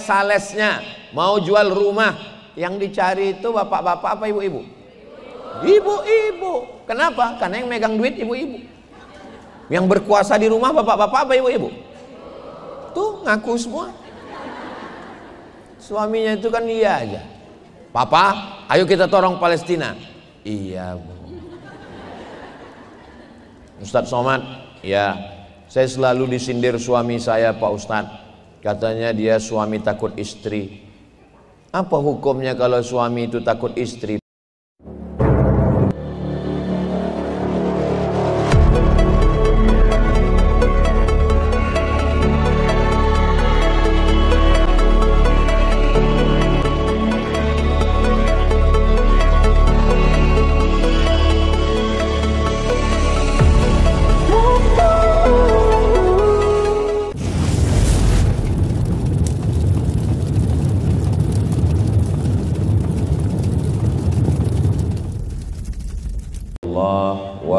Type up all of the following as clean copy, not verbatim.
salesnya, mau jual rumah, yang dicari itu bapak-bapak apa ibu-ibu? Ibu-ibu. Kenapa? Karena yang megang duit ibu-ibu. Yang berkuasa di rumah bapak-bapak apa ibu-ibu? Tuh ngaku semua. Suaminya itu kan iya aja. Papa, ayo kita tolong Palestina. Iya bu. Ustadz Somad, ya, saya selalu disindir suami saya Pak Ustadz. Katanya dia suami takut istri. Apa hukumnya kalau suami itu takut istri?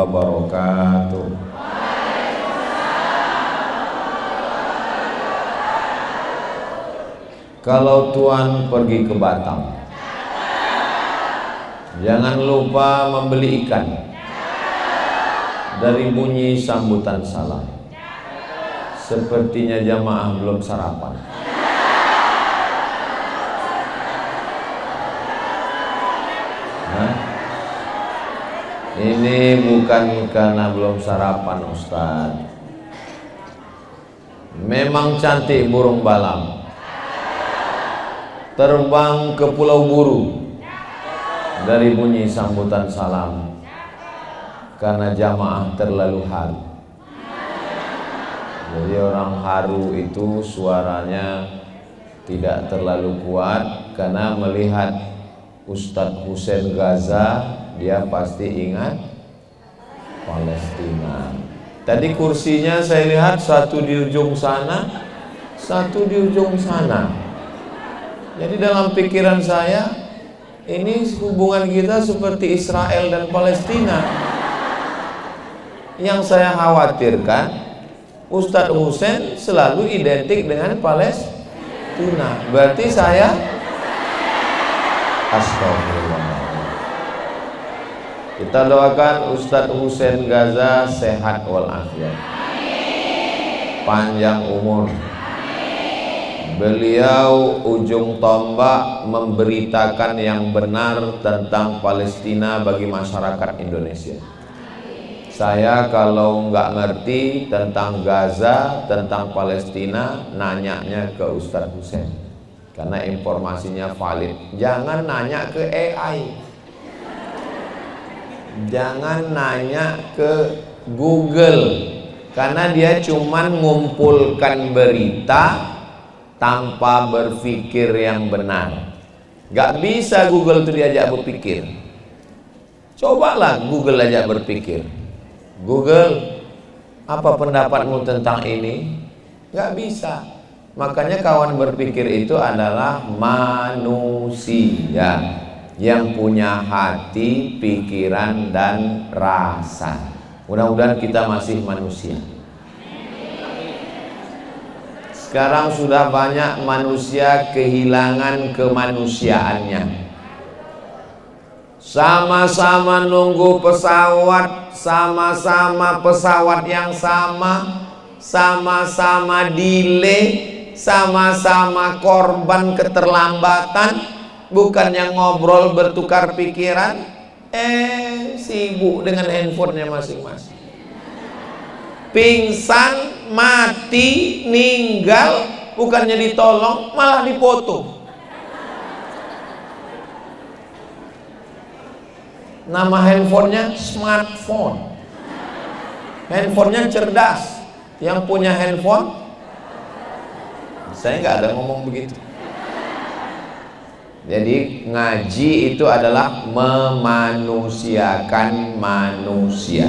Wabarakatuh. Kalau Tuan pergi ke Batam, jangan lupa membeli ikan dari bunyi sambutan salam. Sepertinya jamaah belum sarapan. Ini bukan karena belum sarapan Ustaz. Memang cantik burung balam, terbang ke Pulau Buru dari bunyi sambutan salam, karena jamaah terlalu haru. Jadi orang haru itu suaranya tidak terlalu kuat, karena melihat Ustadz Hussein Gaza, dia pasti ingat Palestina. Tadi kursinya saya lihat satu di ujung sana, satu di ujung sana. Jadi dalam pikiran saya, ini hubungan kita seperti Israel dan Palestina. Yang saya khawatirkan, Ustadz Hussein selalu identik dengan Palestina. Berarti saya astagfirullah. Kita doakan Ustadz Hussein Gaza sehat walafiat, panjang umur. Beliau ujung tombak memberitakan yang benar tentang Palestina bagi masyarakat Indonesia. Saya kalau nggak ngerti tentang Gaza, tentang Palestina, nanyanya ke Ustadz Hussein, karena informasinya valid. Jangan nanya ke AI, jangan nanya ke Google, karena dia cuman ngumpulkan berita tanpa berpikir yang benar. Gak bisa Google itu diajak berpikir. Cobalah Google ajak berpikir. Google, apa pendapatmu tentang ini? Gak bisa. Makanya kawan berpikir itu adalah manusia yang punya hati, pikiran, dan rasa. Mudah-mudahan kita masih manusia. Sekarang sudah banyak manusia kehilangan kemanusiaannya. Sama-sama nunggu pesawat, sama-sama pesawat yang sama, sama-sama delay, sama-sama korban keterlambatan. Bukan yang ngobrol bertukar pikiran, sibuk dengan handphonenya masing-masing. Pingsan, mati, meninggal, bukannya ditolong malah dipoto. Nama handphonenya smartphone. Handphonenya cerdas. Yang punya handphone, saya nggak ada ngomong begitu. Jadi ngaji itu adalah memanusiakan manusia.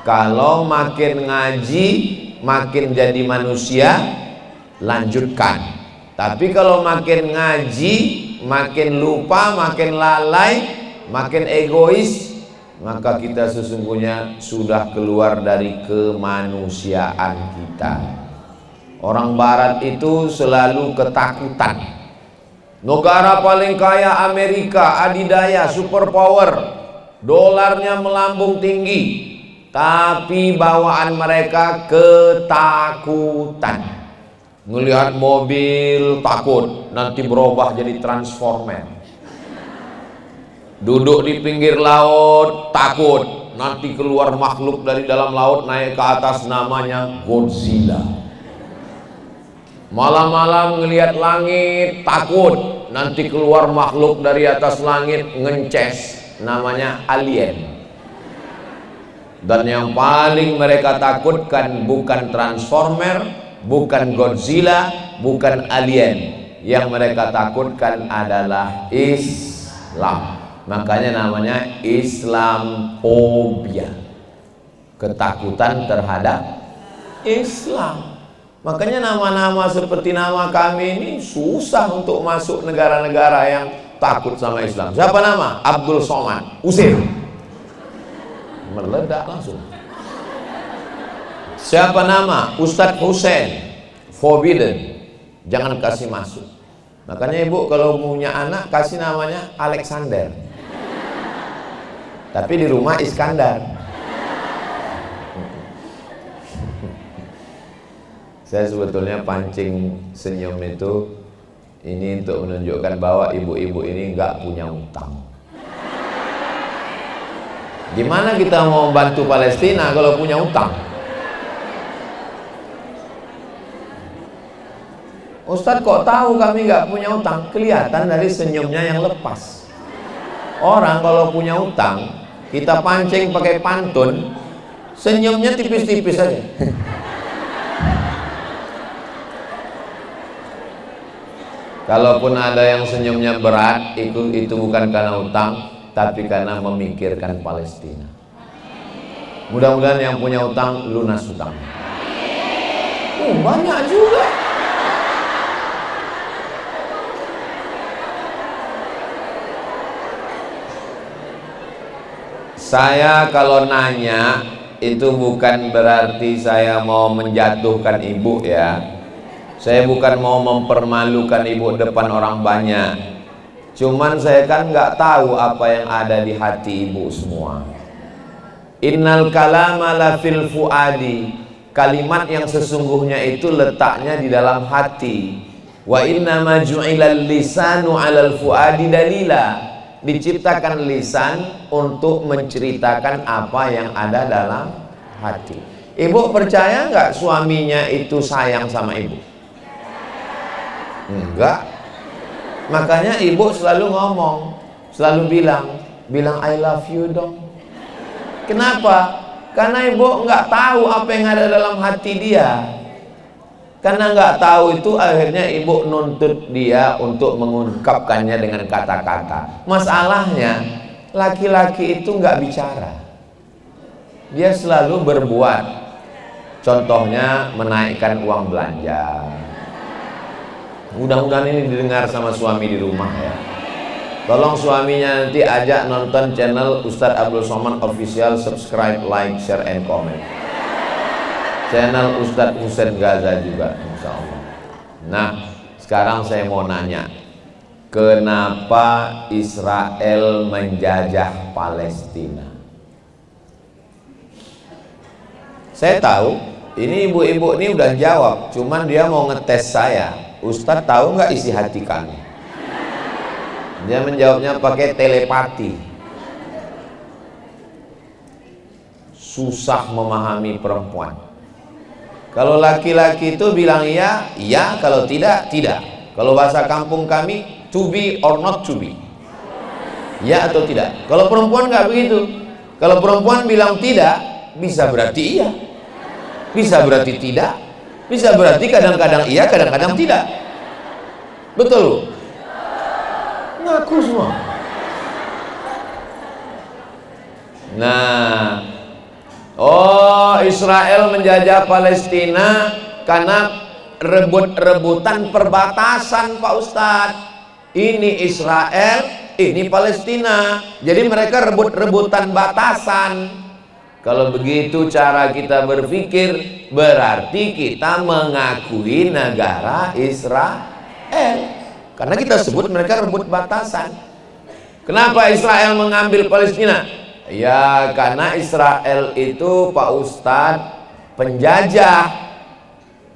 Kalau makin ngaji, makin jadi manusia, lanjutkan. Tapi kalau makin ngaji, makin lupa, makin lalai, makin egois, maka kita sesungguhnya sudah keluar dari kemanusiaan kita. Orang barat itu selalu ketakutan. Negara paling kaya Amerika, adidaya, superpower, dolarnya melambung tinggi, tapi bawaan mereka ketakutan. Ngelihat mobil takut nanti berubah jadi transformer. Duduk di pinggir laut takut nanti keluar makhluk dari dalam laut naik ke atas, namanya Godzilla. Malam-malam ngelihat langit takut nanti keluar makhluk dari atas langit ngences, namanya alien. Dan yang paling mereka takutkan bukan transformer, bukan Godzilla, bukan alien. Yang mereka takutkan adalah Islam. Makanya namanya Islamophobia, ketakutan terhadap Islam. Makanya nama-nama seperti nama kami ini susah untuk masuk negara-negara yang takut sama Islam. Siapa nama? Abdul Somad, usir, meledak langsung. Siapa nama? Ustadz Hussein, forbidden, jangan kasih masuk. Makanya ibu kalau punya anak kasih namanya Alexander, tapi di rumah Iskandar. Saya sebetulnya pancing senyum itu ini untuk menunjukkan bahwa ibu-ibu ini nggak punya utang. Gimana kita mau bantu Palestina kalau punya utang? Ustadz kok tahu kami nggak punya utang? Kelihatan dari senyumnya yang lepas. Orang kalau punya utang, kita pancing pakai pantun, senyumnya tipis-tipis aja. Kalaupun ada yang senyumnya berat, itu bukan karena utang, tapi karena memikirkan Palestina. Mudah-mudahan yang punya utang lunas utang. Banyak juga. Saya kalau nanya itu bukan berarti saya mau menjatuhkan ibu ya. Saya bukan mau mempermalukan ibu depan orang banyak. Cuman saya kan nggak tahu apa yang ada di hati ibu semua. Innal kalama la fil fuadi. Kalimat yang sesungguhnya itu letaknya di dalam hati. Wa inna ma ju'ilal lisanu 'alal fuadi dalila. Diciptakan lisan untuk menceritakan apa yang ada dalam hati. Ibu percaya nggak suaminya itu sayang sama ibu? Enggak. Makanya ibu selalu ngomong, selalu bilang I love you dong. Kenapa? Karena ibu nggak tahu apa yang ada dalam hati dia. Karena nggak tahu itu akhirnya ibu nuntut dia untuk mengungkapkannya dengan kata-kata. Masalahnya laki-laki itu nggak bicara, dia selalu berbuat. Contohnya menaikkan uang belanja. Mudah-mudahan ini didengar sama suami di rumah ya. Tolong suaminya nanti ajak nonton channel Ustadz Abdul Somad Official, subscribe, like, share, and comment. Channel Ustadz Husain Gaza juga, insya Allah. Nah, sekarang saya mau nanya, kenapa Israel menjajah Palestina? Saya tahu, ini ibu-ibu ini udah jawab, cuman dia mau ngetes saya. Ustadz tahu nggak isi hati kami? Dia menjawabnya pakai telepati. Susah memahami perempuan. Kalau laki-laki itu bilang iya, iya. Kalau tidak, tidak. Kalau bahasa kampung kami, to be or not to be. Ya atau tidak. Kalau perempuan nggak begitu. Kalau perempuan bilang tidak, bisa berarti iya, bisa berarti tidak, bisa berarti kadang-kadang iya, kadang-kadang tidak. Betul? Ngaku semua. Nah, oh, Israel menjajah Palestina karena rebut-rebutan perbatasan, Pak Ustadz. Ini Israel, ini Palestina. Jadi mereka rebut-rebutan batasan. Kalau begitu cara kita berpikir, berarti kita mengakui negara Israel. Karena kita sebut mereka rebut batasan. Kenapa Israel mengambil Palestina? Ya karena Israel itu Pak Ustadz penjajah.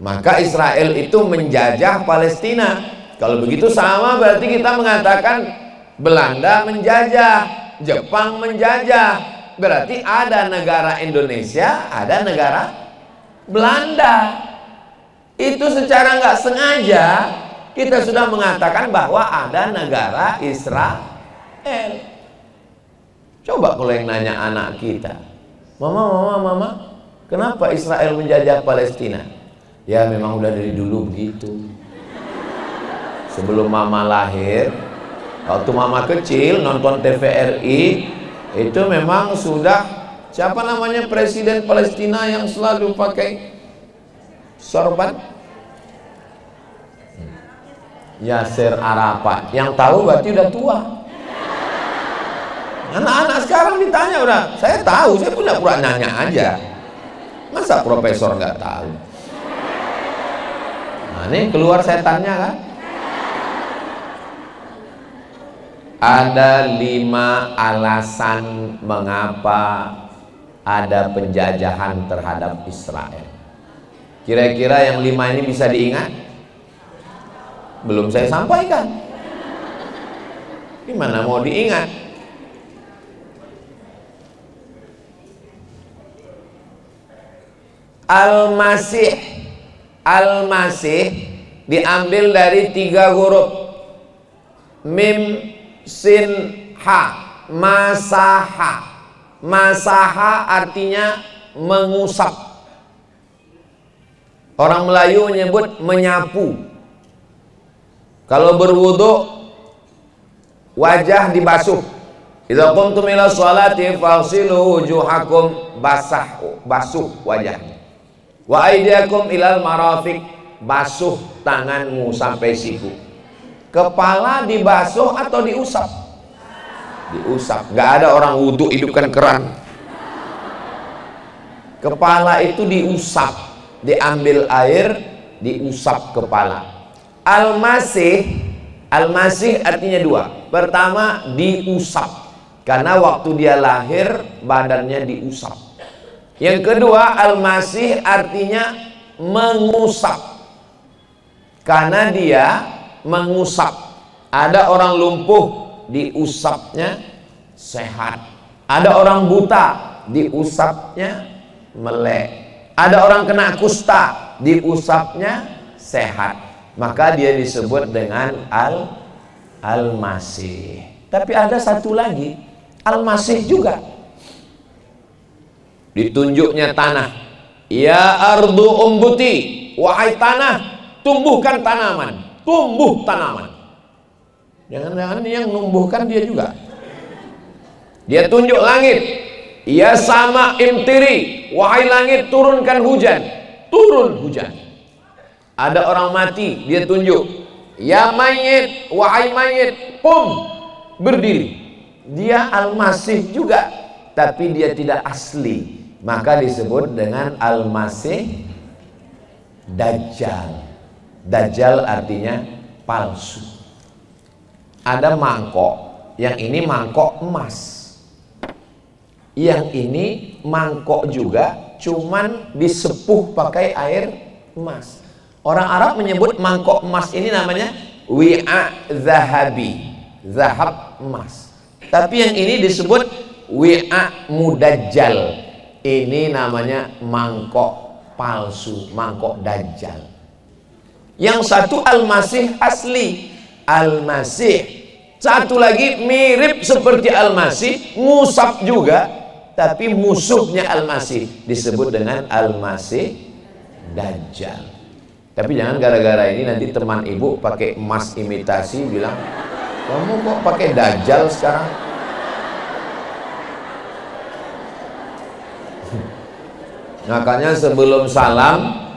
Maka Israel itu menjajah Palestina. Kalau begitu sama berarti kita mengatakan Belanda menjajah, Jepang menjajah. Berarti ada negara Indonesia, ada negara Belanda. Itu secara nggak sengaja kita sudah mengatakan bahwa ada negara Israel. Coba kalau yang nanya anak kita, mama, kenapa Israel menjajah Palestina? Ya memang udah dari dulu begitu. Sebelum mama lahir, waktu mama kecil nonton TVRI, itu memang sudah, siapa namanya presiden Palestina yang selalu pakai sorban? Yasser Arafat. Yang tahu berarti udah tua. Anak-anak sekarang ditanya udah, saya tahu, saya pura-pura nanya aja. Masa profesor nggak tahu? Nah ini keluar setannya kan? Ada 5 alasan mengapa ada penjajahan terhadap Israel. Kira-kira yang 5 ini bisa diingat? Belum saya sampaikan. Gimana mau diingat? Al-Masih diambil dari 3 huruf. Mim, sin, ha. Masaha artinya mengusap. Orang Melayu menyebut menyapu. Kalau berwudu wajah dibasuh. Idza qumtum ila sholati faghsilu wujuhakum, basuh wajahnya. Wa aydiyakum ilal marafiq, basuh tanganmu sampai siku. Kepala dibasuh atau diusap? Diusap. Gak ada orang wudhu hidupkan keran. Kepala itu diusap, diambil air, diusap kepala. Al-Masih artinya 2. Pertama diusap, karena waktu dia lahir badannya diusap. Yang kedua, Al-Masih artinya mengusap, karena dia mengusap. Ada orang lumpuh, diusapnya sehat. Ada orang buta, diusapnya melek. Ada orang kena kusta, diusapnya sehat. Maka dia disebut dengan Al-Masih. Tapi ada satu lagi, Al-Masih juga. Ditunjuknya tanah. Ya ardu umbuti, wahai tanah, tumbuhkan tanaman. Tumbuh tanaman. Jangan-jangan yang numbuhkan dia juga. Dia tunjuk langit. Ya sama imtiri, wahai langit, turunkan hujan. Turun hujan. Ada orang mati, dia tunjuk. Ya mayit, wahai mayit, qum, berdiri. Dia Al-Masih juga, tapi dia tidak asli. Maka disebut dengan Al-Masih Dajjal. Dajjal artinya palsu. Ada mangkok, yang ini mangkok emas, yang ini mangkok juga, cuman disepuh pakai air emas. Orang Arab menyebut mangkok emas ini namanya wi'a zahabi, zahab emas. Tapi yang ini disebut wi'a mudajjal, ini namanya mangkok palsu, mangkok dajjal. Yang satu Al-Masih asli, Al-Masih. Satu lagi mirip seperti Al-Masih, ngusap juga, tapi musuhnya Al-Masih, disebut dengan Al-Masih Dajjal. Tapi jangan gara-gara ini nanti teman ibu pakai emas imitasi bilang, kamu kok pakai Dajjal sekarang? Makanya sebelum salam,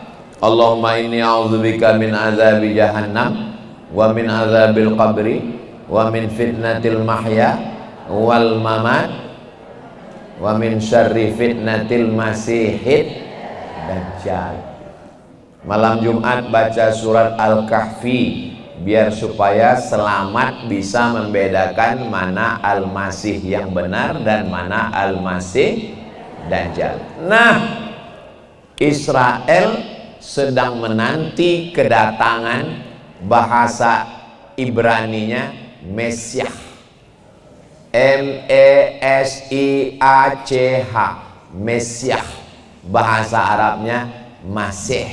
Allahumma inni a'udzubika min azabi jahannam wa min azabil qabri wa min fitnatil mahya wal mamat wa min syarri fitnatil masihid dajjal. Malam Jumat baca surat Al-Kahfi biar supaya selamat bisa membedakan mana Al-Masih yang benar dan mana Al-Masih Dajjal. Nah, Israel sedang menanti kedatangan bahasa Ibraninya Mesiah, M-E-S-I-A-C-H, Mesiah. Bahasa Arabnya Masih.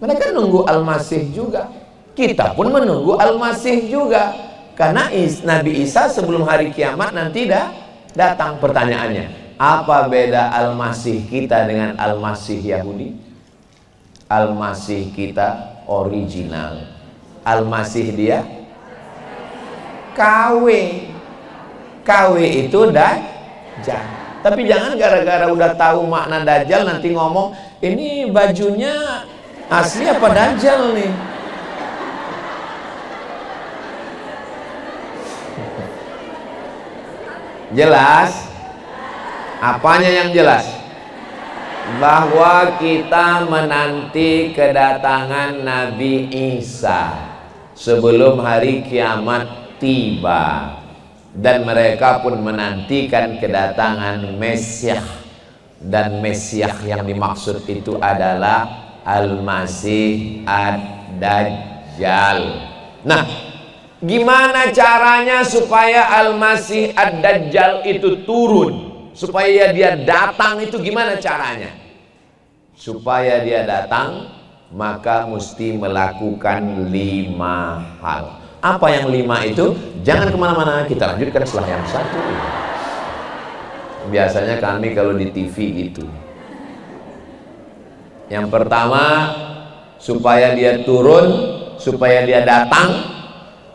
Mereka nunggu Al-Masih juga. Kita pun menunggu Al-Masih juga. Karena Nabi Isa sebelum hari kiamat nanti datang. Pertanyaannya, apa beda Al-Masih kita dengan Al-Masih Yahudi? Al-Masih kita original. Al-Masih dia KW. KW itu Dajjal. Tapi jangan gara-gara udah tahu makna Dajjal nanti ngomong, ini bajunya asli apa Dajjal nih? Jelas? Apanya yang jelas? Bahwa kita menanti kedatangan Nabi Isa sebelum hari kiamat tiba. Dan mereka pun menantikan kedatangan Mesiah. Dan Mesiah yang dimaksud itu adalah Al-Masih Ad-Dajjal. Nah, gimana caranya supaya Al-Masih Ad-Dajjal itu turun? Supaya dia datang itu gimana caranya? Supaya dia datang, maka mesti melakukan 5 hal. Apa yang 5 itu? Jangan kemana-mana, kita lanjutkan setelah yang 1. Biasanya kami kalau di TV gitu. Yang pertama, supaya dia turun, supaya dia datang,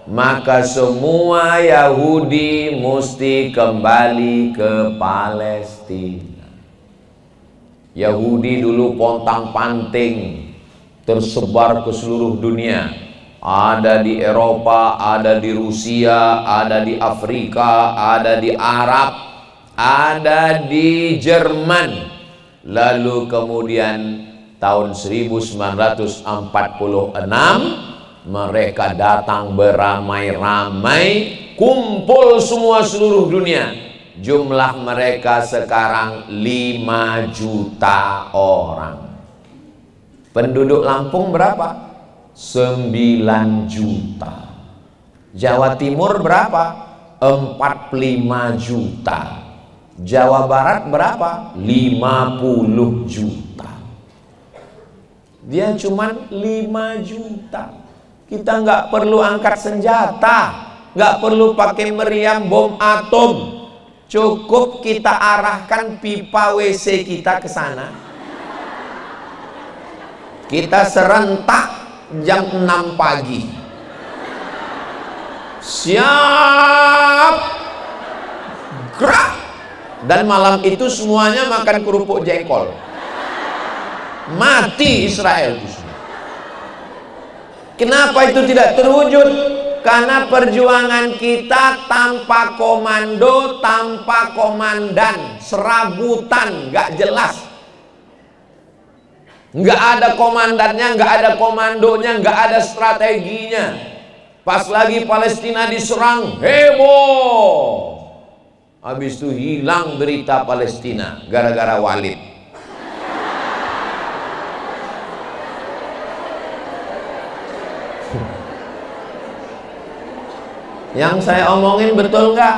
maka semua Yahudi mesti kembali ke Palestina. Yahudi dulu pontang-panting tersebar ke seluruh dunia. Ada di Eropa, ada di Rusia, ada di Afrika, ada di Arab, ada di Jerman. Lalu kemudian tahun 1946 mereka datang beramai-ramai, kumpul semua seluruh dunia. Jumlah mereka sekarang 5 juta orang. Penduduk Lampung berapa? 9 juta. Jawa Timur berapa? 45 juta. Jawa Barat berapa? 50 juta. Dia cuman 5 juta. Kita nggak perlu angkat senjata, nggak perlu pakai meriam bom atom. Cukup kita arahkan pipa WC kita ke sana. Kita serentak jam 6 pagi. Siap, gerak. Dan malam itu semuanya makan kerupuk jengkol. Mati Israel. Kenapa itu tidak terwujud? Karena perjuangan kita tanpa komando, tanpa komandan, serabutan, gak jelas. Nggak ada komandannya, nggak ada komandonya, nggak ada strateginya. Pas lagi Palestina diserang, heboh. Habis itu hilang berita Palestina gara-gara Walid. Yang saya omongin betul nggak?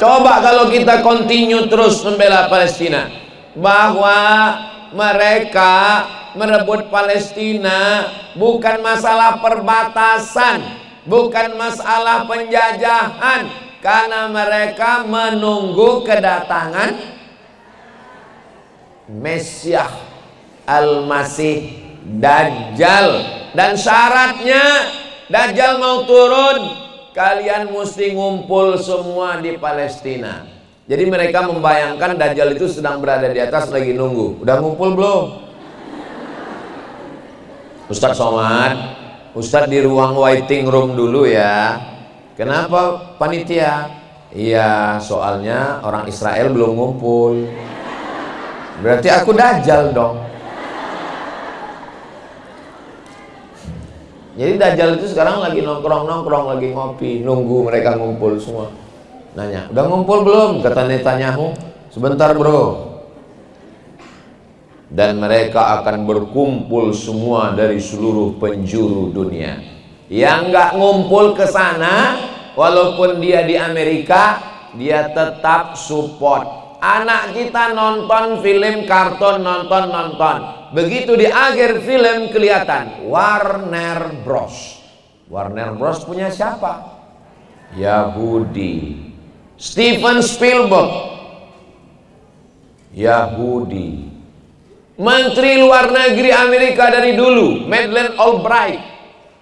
Coba kalau kita continue terus membela Palestina, bahwa mereka merebut Palestina bukan masalah perbatasan, bukan masalah penjajahan, karena mereka menunggu kedatangan Mesiah Al-Masih Dajjal. Dan syaratnya Dajjal mau turun, kalian mesti ngumpul semua di Palestina. Jadi mereka membayangkan Dajjal itu sedang berada di atas lagi nunggu. Udah ngumpul belum? Ustadz Somad, Ustadz di ruang waiting room dulu ya. Kenapa panitia? Iya, soalnya orang Israel belum ngumpul. Berarti aku dajjal dong. Jadi dajjal itu sekarang lagi nongkrong-nongkrong, lagi ngopi, nunggu mereka ngumpul semua. Nanya, udah ngumpul belum? Kata Netanyahu, sebentar bro. Dan mereka akan berkumpul semua dari seluruh penjuru dunia. Yang nggak ngumpul ke sana, walaupun dia di Amerika, dia tetap support. Anak kita nonton film kartun, nonton. Begitu di akhir film kelihatan Warner Bros. Warner Bros punya siapa? Yahudi. Steven Spielberg, Yahudi. Menteri Luar Negeri Amerika dari dulu, Madeleine Albright,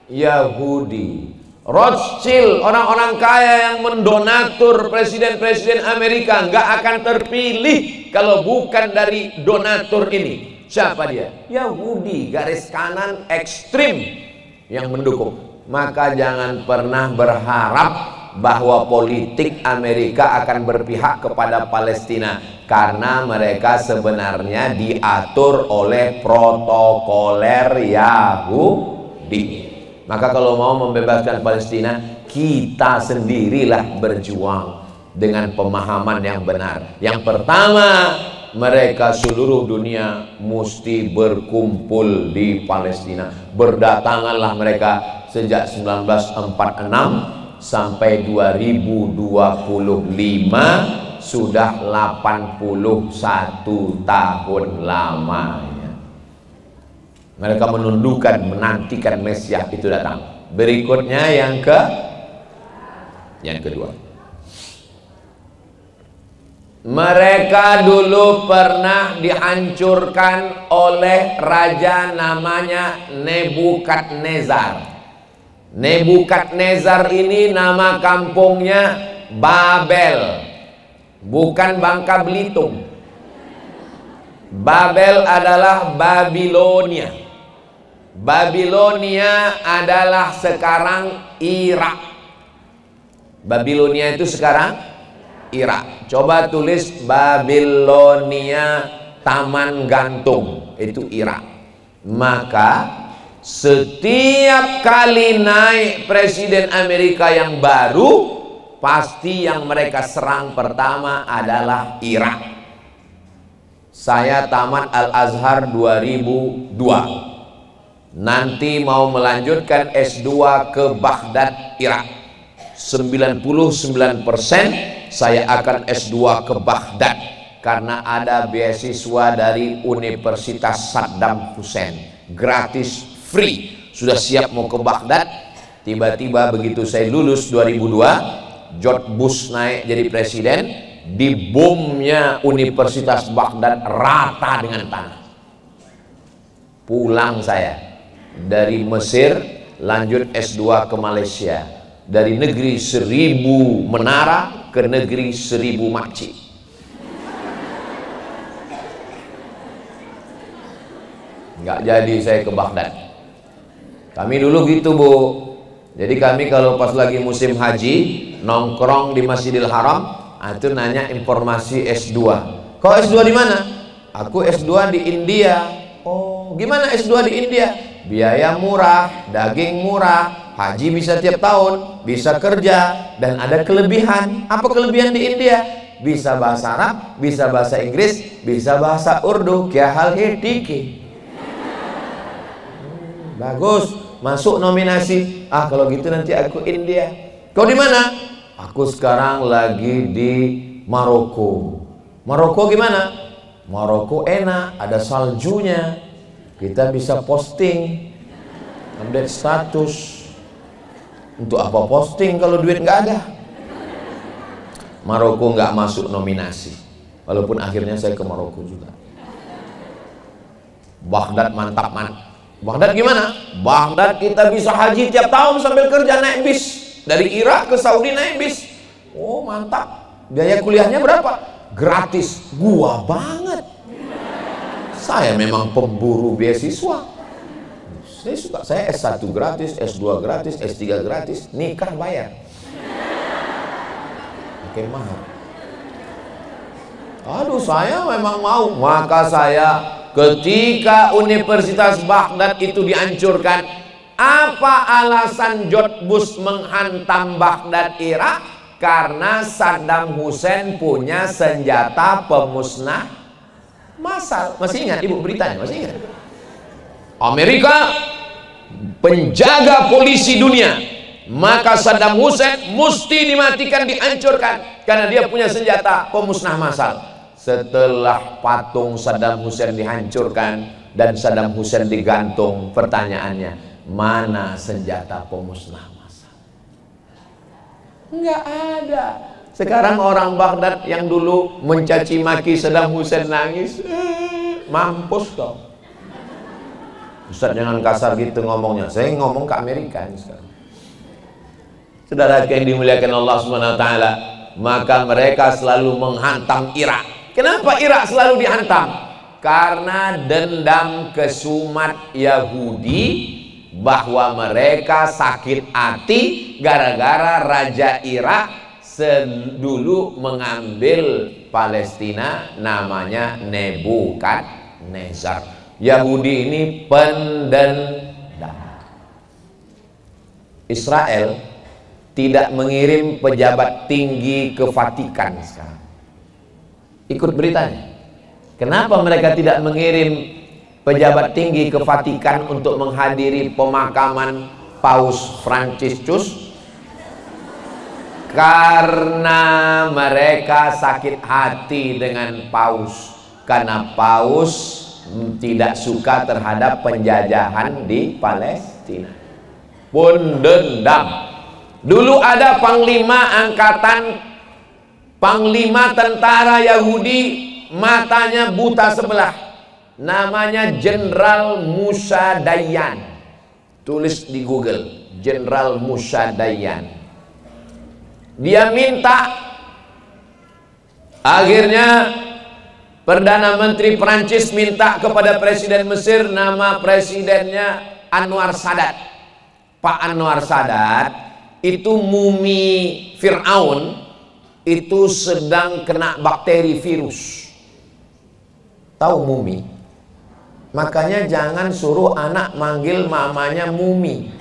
Yahudi. Rothschild, orang-orang kaya yang mendonatur presiden-presiden Amerika nggak akan terpilih kalau bukan dari donatur ini. Siapa dia? Yahudi, garis kanan ekstrim yang mendukung. Maka jangan pernah berharap bahwa politik Amerika akan berpihak kepada Palestina, karena mereka sebenarnya diatur oleh protokoler Yahudi. Maka kalau mau membebaskan Palestina, kita sendirilah berjuang dengan pemahaman yang benar. Yang pertama, mereka seluruh dunia mesti berkumpul di Palestina. Berdatanganlah mereka sejak 1946 sampai 2025, sudah 81 tahun lamanya. Mereka menundukkan, menantikan Mesias itu datang. Berikutnya yang kedua. Mereka dulu pernah dihancurkan oleh raja namanya Nebukadnezar. Nebukadnezar ini nama kampungnya Babel, bukan Bangka Belitung. Babel adalah Babilonia. Babilonia adalah sekarang Irak. Babilonia itu sekarang Irak. Coba tulis Babilonia Taman Gantung, itu Irak. Maka setiap kali naik presiden Amerika yang baru, pasti yang mereka serang pertama adalah Irak. Saya tamat Al-Azhar 2002. Nanti mau melanjutkan S2 ke Baghdad, Irak. 99% saya akan S2 ke Baghdad, karena ada beasiswa dari Universitas Saddam Hussein, gratis, free. Sudah siap mau ke Baghdad. Tiba-tiba begitu saya lulus 2002, George Bush naik jadi presiden, dibomnya Universitas Baghdad rata dengan tanah. Pulang saya dari Mesir, lanjut S2 ke Malaysia. Dari negeri 1000 menara ke negeri 1000 makcik. Nggak jadi saya ke Baghdad. Kami dulu gitu, Bu. Jadi kami kalau pas lagi musim haji, nongkrong di Masjidil Haram, itu nanya informasi S2. Kau S2 di mana? Aku S2 di India. Oh, gimana S2 di India? Biaya murah, daging murah, haji bisa tiap tahun, bisa kerja, dan ada kelebihan. Apa kelebihan di India? Bisa bahasa Arab, bisa bahasa Inggris, bisa bahasa Urdu. Kya hal hai diki. Bagus, masuk nominasi. Ah, kalau gitu nanti aku India. Kau di mana? Aku sekarang lagi di Maroko. Maroko gimana? Maroko enak, ada saljunya. Kita bisa posting, update status. Untuk apa posting kalau duit nggak ada? Maroko nggak masuk nominasi, walaupun akhirnya saya ke Maroko juga. Baghdad mantap. Baghdad gimana? Baghdad kita bisa haji tiap tahun sambil kerja naik bis. Dari Irak ke Saudi naik bis. Oh mantap. Biaya kuliahnya berapa? Gratis. Gua banget. Saya memang pemburu beasiswa. Saya suka. Saya S1 gratis, S2 gratis, S3 gratis, nikah bayar. pakai mahar. Aduh, saya memang mau. Maka saya ketika Universitas Baghdad itu dihancurkan, apa alasan George Bush menghantam Baghdad Irak? Karena Saddam Hussein punya senjata pemusnah massal. Masih ingat ibu beritanya? Masih ingat? Amerika penjaga polisi dunia, maka Saddam Hussein mesti dimatikan, dihancurkan karena dia punya senjata pemusnah massal. Setelah patung Saddam Hussein dihancurkan dan Saddam Hussein digantung, pertanyaannya, mana senjata pemusnah massal? Enggak ada. Sekarang orang Baghdad yang dulu mencaci maki Saddam Hussein nangis, mampus kau. Ustaz, jangan kasar gitu ngomongnya. Saya ngomong ke Amerika ini sekarang. Saudara yang dimuliakan Allah Subhanahu wa taala, maka mereka selalu menghantam Irak. Kenapa Irak selalu dihantam? Karena dendam kesumat Yahudi bahwa mereka sakit hati gara-gara raja Irak dulu mengambil Palestina, namanya Nebukadnezar. Yahudi ini pendendam. Israel tidak mengirim pejabat tinggi ke Vatikan sekarang. Ikut beritanya. Kenapa mereka tidak mengirim pejabat tinggi ke Vatikan untuk menghadiri pemakaman Paus Fransiskus? Karena mereka sakit hati dengan Paus. Karena Paus tidak suka terhadap penjajahan di Palestina. Pun dendam. Dulu ada panglima angkatan, panglima tentara Yahudi, matanya buta sebelah, namanya Jenderal Musa Dayan. Tulis di Google, Jenderal Musa Dayan. Dia minta, akhirnya Perdana Menteri Prancis minta kepada Presiden Mesir, nama presidennya Anwar Sadat. Pak Anwar Sadat itu mumi Fir'aun itu sedang kena bakteri virus. Tahu mumi? Makanya jangan suruh anak manggil mamanya mumi.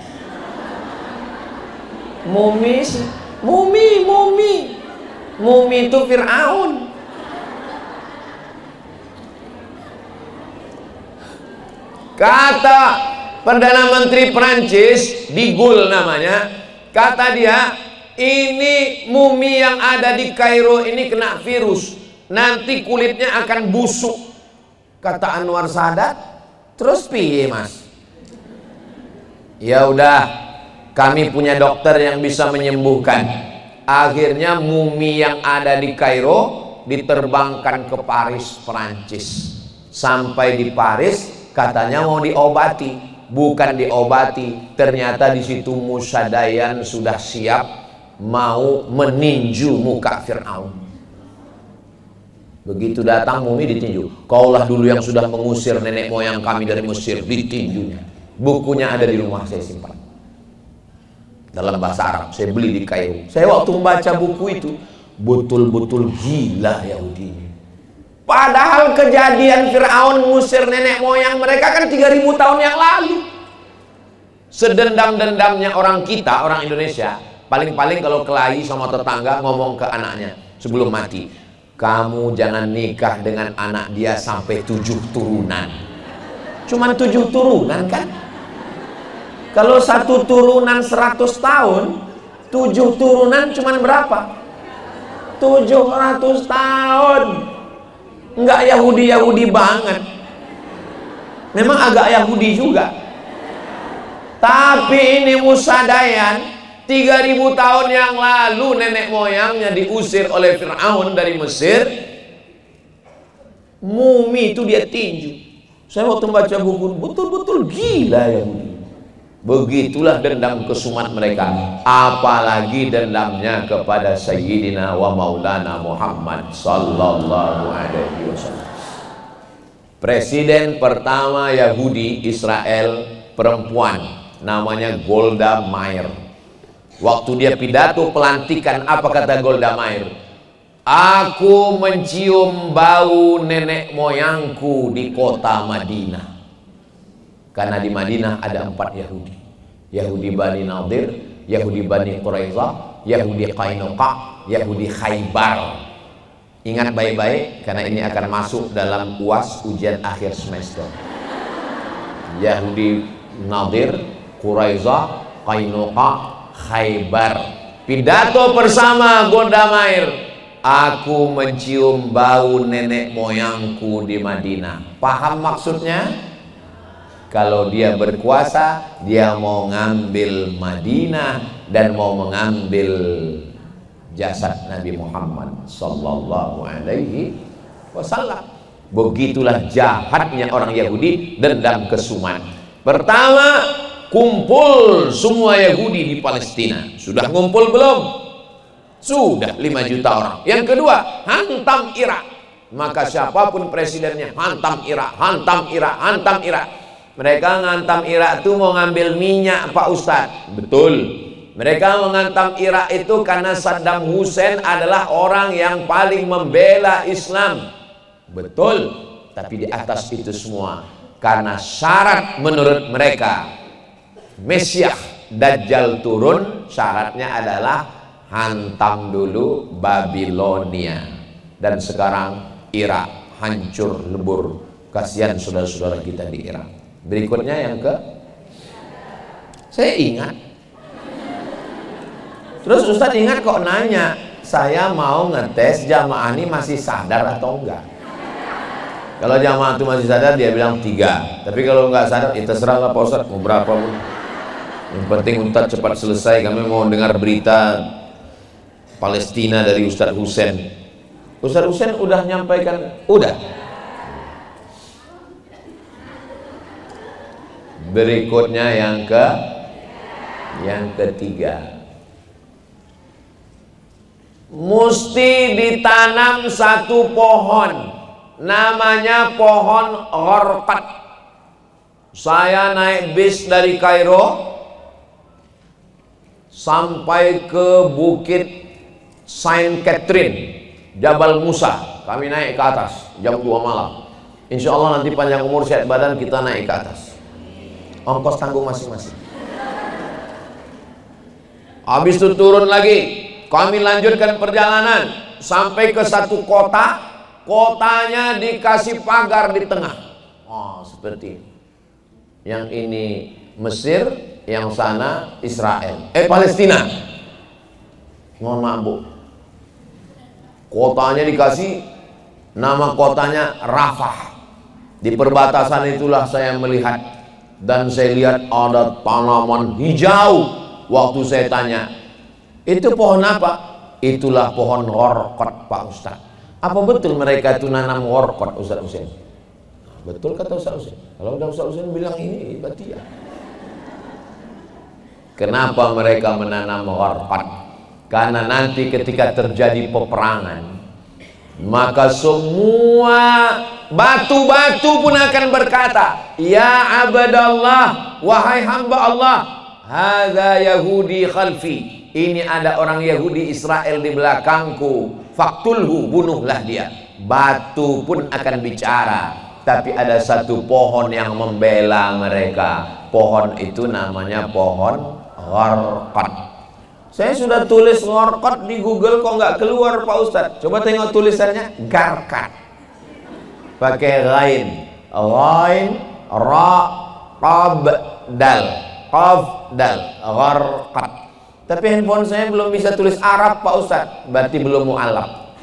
Mumi itu Fir'aun. Kata Perdana Menteri Prancis, De Gaulle namanya, kata dia, ini mumi yang ada di Kairo ini kena virus, nanti kulitnya akan busuk. Kata Anwar Sadat, terus piye mas? Ya udah, kami punya dokter yang bisa menyembuhkan. Akhirnya mumi yang ada di Kairo diterbangkan ke Paris, Prancis. Sampai di Paris, katanya mau diobati, bukan diobati. Ternyata di situ Musa Dayan sudah siap mau meninju muka Fir'aun. Begitu datang mumi ditinju. Kaulah dulu yang sudah mengusir nenek moyang kami dari Mesir, ditinjunya. Bukunya ada di rumah, saya simpan dalam bahasa Arab. Saya beli di Kairo. Saya waktu membaca buku itu betul-betul gila Yahudi ini. Padahal kejadian Fir'aun ngusir nenek moyang mereka kan 3000 tahun yang lalu. Sedendam-dendamnya orang kita, orang Indonesia, paling-paling kalau kelahi sama tetangga ngomong ke anaknya sebelum mati, kamu jangan nikah dengan anak dia sampai 7 turunan. Cuman 7 turunan kan? Kalau 1 turunan 100 tahun, 7 turunan cuman berapa? 700 tahun. Enggak Yahudi-Yahudi banget. Memang agak Yahudi juga. Tapi ini Musa Dayan 3000 tahun yang lalu nenek moyangnya diusir oleh Fir'aun dari Mesir. Mumi itu dia tinju. Saya waktu membaca buku betul-betul gila Yahudi. Begitulah dendam kesumat mereka. Apalagi dendamnya kepada Sayyidina wa Maulana Muhammad sallallahu alaihi wasallam. Presiden pertama Yahudi Israel perempuan, namanya Golda Meir. Waktu dia pidato pelantikan, apa kata Golda Meir? Aku mencium bau nenek moyangku di kota Madinah. Karena di Madinah ada 4 Yahudi. Yahudi Bani Nadir, Yahudi Bani Quraizah, Yahudi Qainuqa, Yahudi Khaybar. Ingat baik-baik, karena ini akan masuk dalam UAS, ujian akhir semester. Yahudi Nadir, Quraizah, Qainuqa, Khaybar. Pidato bersama Golda Meir. Aku mencium bau nenek moyangku di Madinah. Paham maksudnya? Kalau dia berkuasa, dia mau ngambil Madinah dan mau mengambil jasad Nabi Muhammad sallallahu alaihi wasallam. Begitulah jahatnya orang Yahudi, dendam kesuman. Pertama, kumpul semua Yahudi di Palestina. Sudah ngumpul belum? Sudah 5 juta orang. Yang kedua, hantam Irak. Maka siapapun presidennya, hantam Irak, hantam Irak, hantam Irak. Mereka ngantam Irak itu mau ngambil minyak, Pak Ustadz. Betul. Mereka mengantam Irak itu karena Saddam Hussein adalah orang yang paling membela Islam. Betul. Tapi di atas itu semua, karena syarat menurut mereka Mesias Dajjal turun, syaratnya adalah hantam dulu Babilonia. Dan sekarang Irak hancur lebur. Kasihan saudara-saudara kita di Irak. Berikutnya yang saya ingat. Terus Ustadz ingat kok nanya, saya mau ngetes jamaah ini masih sadar atau enggak. Kalau jamaah itu masih sadar, dia bilang 3. Tapi kalau enggak sadar, ya terserahlah Pak Ustadz, mau berapa pun. Yang penting Ustadz cepat selesai, kami mau dengar berita Palestina dari Ustadz Hussein. Ustadz Hussein udah nyampaikan, udah. Berikutnya yang ketiga, mesti ditanam satu pohon, namanya pohon gharqad. Saya naik bis dari Kairo sampai ke Bukit Saint Catherine, Jabal Musa. Kami naik ke atas jam 2 malam. Insya Allah nanti panjang umur sehat badan kita naik ke atas. Ongkos tanggung masing-masing. Habis itu turun lagi, kami lanjutkan perjalanan sampai ke satu kota. Kotanya dikasih pagar di tengah. Oh, seperti ini. Yang ini Mesir, yang sana Israel. Palestina. Mohon maaf Bu, kotanya dikasih nama kotanya Rafah. Di perbatasan itulah saya melihat, dan saya lihat ada tanaman hijau. Waktu saya tanya, itu pohon apa? Itulah pohon gharqad Pak Ustadz. Apa betul mereka itu nanam gharqad Ustadz Hussein? Betul kata Ustadz Hussein. Kalau udah Ustadz Hussein bilang ini berarti ya. Kenapa mereka menanam gharqad? Karena nanti ketika terjadi peperangan, maka semua batu-batu pun akan berkata, ya abadallah, wahai hamba Allah, hadza Yahudi khalfi, ini ada orang Yahudi Israel di belakangku, faktulhu, bunuhlah dia. Batu pun akan bicara, tapi ada satu pohon yang membela mereka. Pohon itu namanya pohon gharqad. Saya sudah tulis gharqad di Google, kok nggak keluar Pak Ustadz. Coba tengok tulisannya, garqad. Pakai ghain, ra, qab, dal, qaf, dal, gharqad. Tapi handphone saya belum bisa tulis Arab Pak Ustadz. Berarti belum mu'alaf,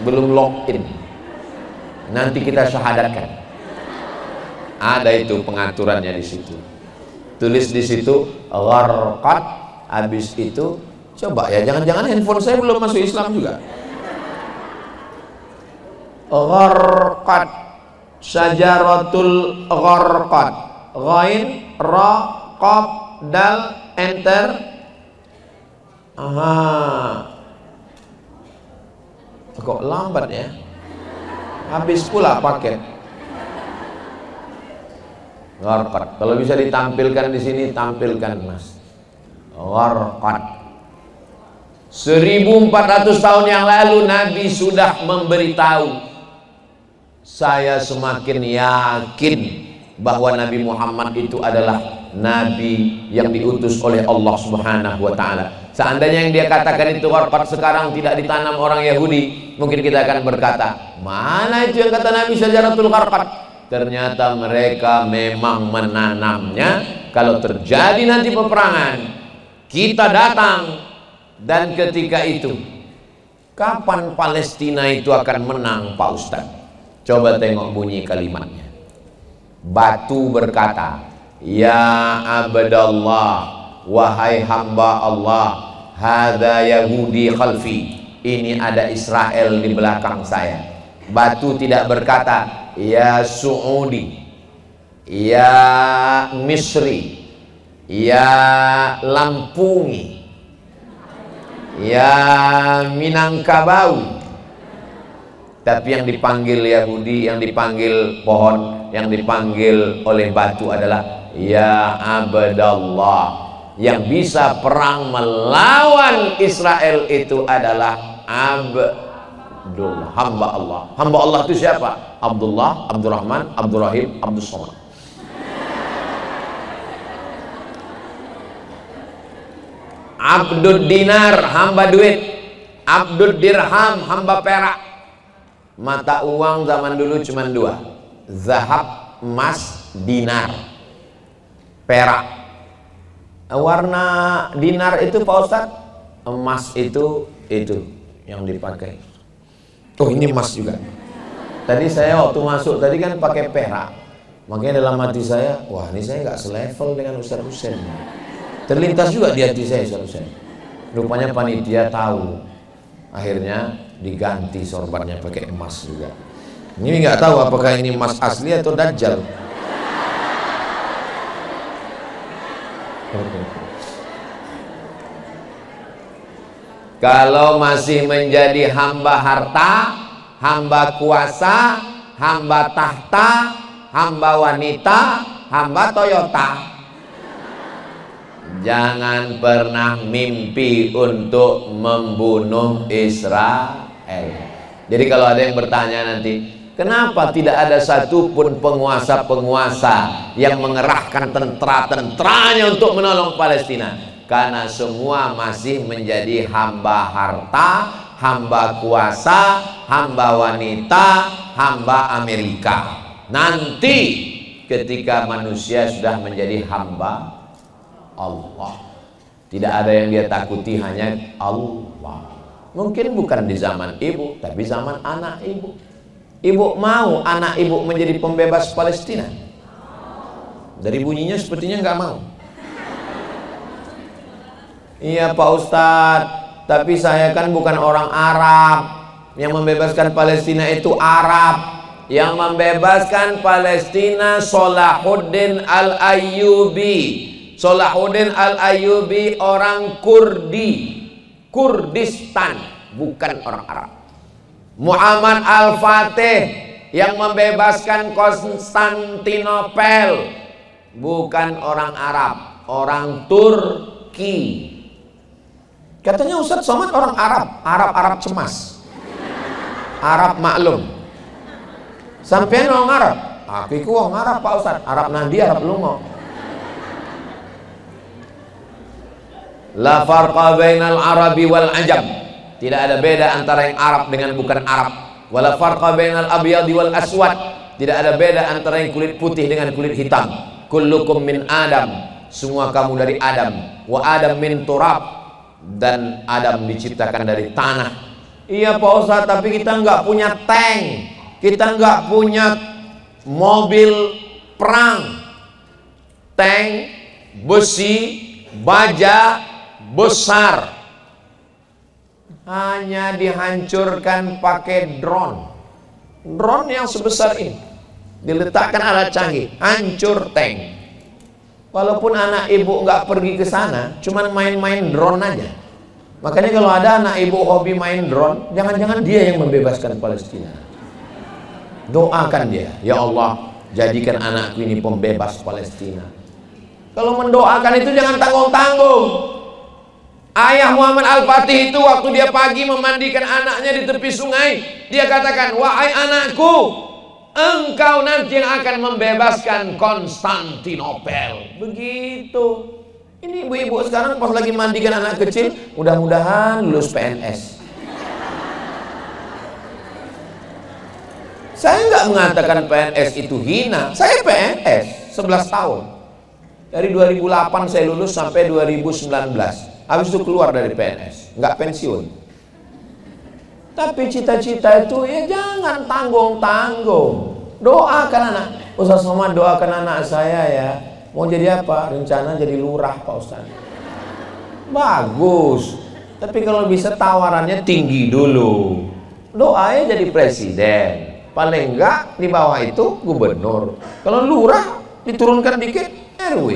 belum login. Nanti kita syahadatkan. Ada itu pengaturannya di situ. Tulis di situ gharqad. Habis itu coba ya, jangan-jangan handphone saya belum masuk Islam juga. Gharqad, syajaratul gharqad, ghain, ra, qaf, dal, enter. Aha, kok lambat ya, habis pula paket. Gharqad, kalau bisa ditampilkan di sini, tampilkan Mas. Gharqad. 1400 tahun yang lalu Nabi sudah memberitahu. Saya semakin yakin bahwa Nabi Muhammad itu adalah Nabi yang diutus oleh Allah Subhanahu wa ta'ala. Seandainya yang dia katakan itu Gharqad sekarang tidak ditanam orang Yahudi, mungkin kita akan berkata, mana itu yang kata Nabi Syajaratul Gharqad? Ternyata mereka memang menanamnya. Kalau terjadi nanti peperangan, kita datang. Dan ketika itu, kapan Palestina itu akan menang, Pak Ustadz? Coba tengok bunyi kalimatnya. Batu berkata, ya Abdallah, wahai hamba Allah, hadza Yahudi khalfi, ini ada Israel di belakang saya. Batu tidak berkata, ya Saudi, ya Misri, ya Lampungi, ya Minangkabau. Tapi yang dipanggil Yahudi, yang dipanggil pohon, yang dipanggil oleh batu adalah ya Abdallah. Yang bisa perang melawan Israel itu adalah Abdullah, hamba Allah. Hamba Allah itu siapa? Abdullah, Abdurrahman, Abdurrahim, Abdus Somad. Abdul dinar, hamba duit. Abdul dirham, hamba perak. Mata uang zaman dulu cuma dua, zahab, emas, dinar, perak. Warna dinar itu Pak Ustadz, emas itu yang dipakai. Oh ini emas juga. Tadi saya waktu masuk tadi kan pakai perak, makanya dalam hati saya, wah ini saya nggak selevel dengan Ustadz Husain. Terlintas juga di hati saya Ustadz Husain. Rupanya panitia tahu, akhirnya diganti sorbannya pakai emas juga. Ini nggak tahu apakah ini emas asli atau dajjal. Kalau masih menjadi hamba harta, hamba kuasa, hamba tahta, hamba wanita, hamba Toyota, jangan pernah mimpi untuk membunuh Israel. Jadi kalau ada yang bertanya nanti, kenapa tidak ada satupun penguasa-penguasa yang mengerahkan tentara-tentaranya untuk menolong Palestina? Karena semua masih menjadi hamba harta, hamba kuasa, hamba wanita, hamba Amerika. Nanti ketika manusia sudah menjadi hamba Allah, tidak ada yang dia takuti, hanya Allah. Mungkin bukan di zaman ibu, tapi zaman anak ibu. Ibu mau anak ibu menjadi pembebas Palestina? Dari bunyinya sepertinya nggak mau. Iya Pak Ustadz, tapi saya kan bukan orang Arab. Yang membebaskan Palestina itu Arab. Yang membebaskan Palestina Salahuddin Al-Ayyubi. Salahuddin Al-Ayyubi orang Kurdi, Kurdistan, bukan orang Arab. Muhammad Al-Fatih yang membebaskan Konstantinopel, bukan orang Arab, orang Turki. Katanya Ustadz Somad orang Arab, Arab cemas, Arab maklum. Sampai orang Arab, aku orang Arab Pak Ustadz, Arab Nandi, Arab Lungo. La farqa bainal arabi wal ajam. Tidak ada beda antara yang Arab dengan bukan Arab. Wala farqa bainal abyadi wal aswad. Tidak ada beda antara yang kulit putih dengan kulit hitam. Kullukum min Adam. Semua kamu dari Adam. Wa Adam min turab. Dan Adam diciptakan dari tanah. Iya Pak Ustadz, tapi kita nggak punya tank. Kita nggak punya mobil perang. Tank, besi, baja besar, hanya dihancurkan pakai drone. Drone yang sebesar ini diletakkan alat canggih, hancur tank. Walaupun anak ibu nggak pergi ke sana, cuman main-main drone aja. Makanya kalau ada anak ibu hobi main drone, jangan-jangan dia yang membebaskan Palestina. Doakan dia, ya Allah, jadikan anakku ini pembebas Palestina. Kalau mendoakan itu jangan tanggung-tanggung. Ayah Muhammad Al-Fatih itu waktu dia pagi memandikan anaknya di tepi sungai, dia katakan, wahai anakku, engkau nanti yang akan membebaskan Konstantinopel. Begitu. Ini ibu-ibu sekarang pas lagi mandikan anak kecil, mudah-mudahan lulus PNS. Saya nggak mengatakan PNS itu hina. Saya PNS 11 tahun. Dari 2008 saya lulus sampai 2019. Habis itu keluar dari PNS, nggak pensiun. Tapi cita-cita itu ya jangan tanggung-tanggung. Doakan anak. Ustaz Somad, doakan anak saya ya. Mau jadi apa? Rencana jadi lurah Pak Ustaz. Bagus. Tapi kalau bisa tawarannya tinggi dulu. Doanya jadi presiden. Paling enggak di bawah itu gubernur. Kalau lurah diturunkan dikit RW.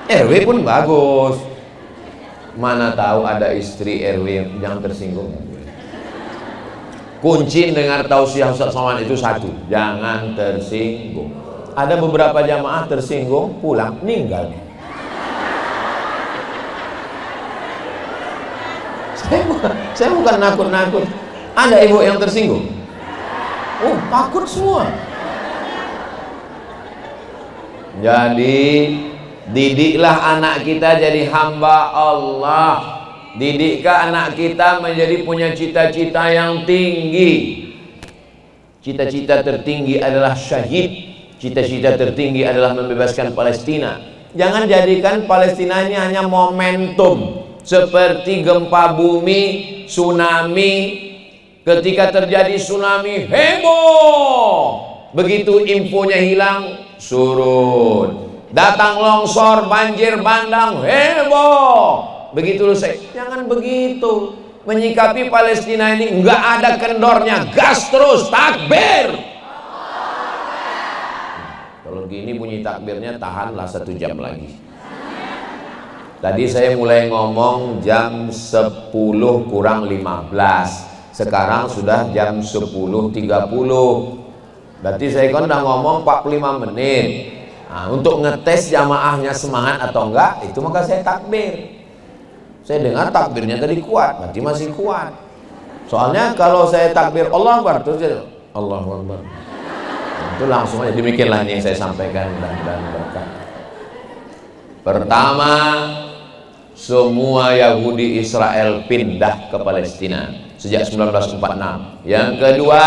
RW pun bagus. Mana tahu ada istri RW yang tersinggung. Kunci dengar tausiah Ustaz Somad itu satu, jangan tersinggung. Ada beberapa jamaah tersinggung, pulang, meninggal. Saya bukan nakut-nakut. Ada ibu yang tersinggung? Oh, takut semua. Jadi didiklah anak kita jadi hamba Allah. Didikkah anak kita menjadi punya cita-cita yang tinggi. Cita-cita tertinggi adalah syahid. Cita-cita tertinggi adalah membebaskan Palestina. Jangan jadikan Palestina ini hanya momentum seperti gempa bumi, tsunami. Ketika terjadi tsunami, heboh. Begitu infonya hilang, surut. Datang longsor, banjir bandang, heboh. Begitu loh saya. Jangan begitu. Menyikapi Palestina ini enggak ada kendornya, gas terus, takbir. Kalau gini bunyi takbirnya tahanlah 1 jam lagi. Tadi saya mulai ngomong jam 10 kurang 15. Sekarang sudah jam 10.30. Berarti saya kan udah ngomong 45 menit. Nah, untuk ngetes jamaahnya semangat atau enggak, itu maka saya takbir. Saya dengar takbirnya tadi kuat, berarti masih kuat. Soalnya kalau saya takbir Allah Akbar, terus jadi Allahu Akbar. Itu langsung aja. Demikianlah ini yang saya sampaikan dan berkah. Pertama, semua Yahudi Israel pindah ke Palestina sejak 1946. Yang kedua,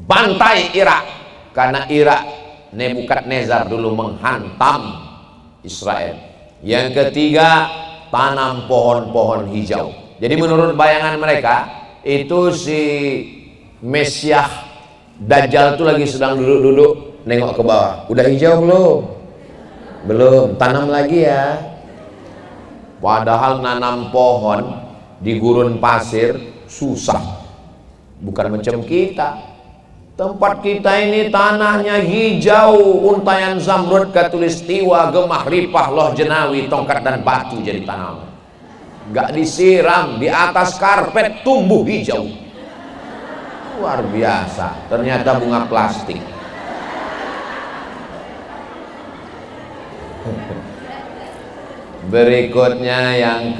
bantai Irak, karena Irak Nebukadnezar dulu menghantam Israel. Yang ketiga, tanam pohon-pohon hijau. Jadi menurut bayangan mereka, itu si Mesiah Dajjal itu lagi sedang duduk-duduk nengok ke bawah. Udah hijau belum? Belum, tanam lagi ya. Padahal nanam pohon di gurun pasir susah. Bukan macam kita. Tempat kita ini tanahnya hijau, untayan zamrud, katulistiwa, gemah, ripah, loh jenawi, tongkat dan batu jadi tanaman. Gak disiram, di atas karpet tumbuh hijau. Luar biasa. Ternyata bunga plastik. Berikutnya yang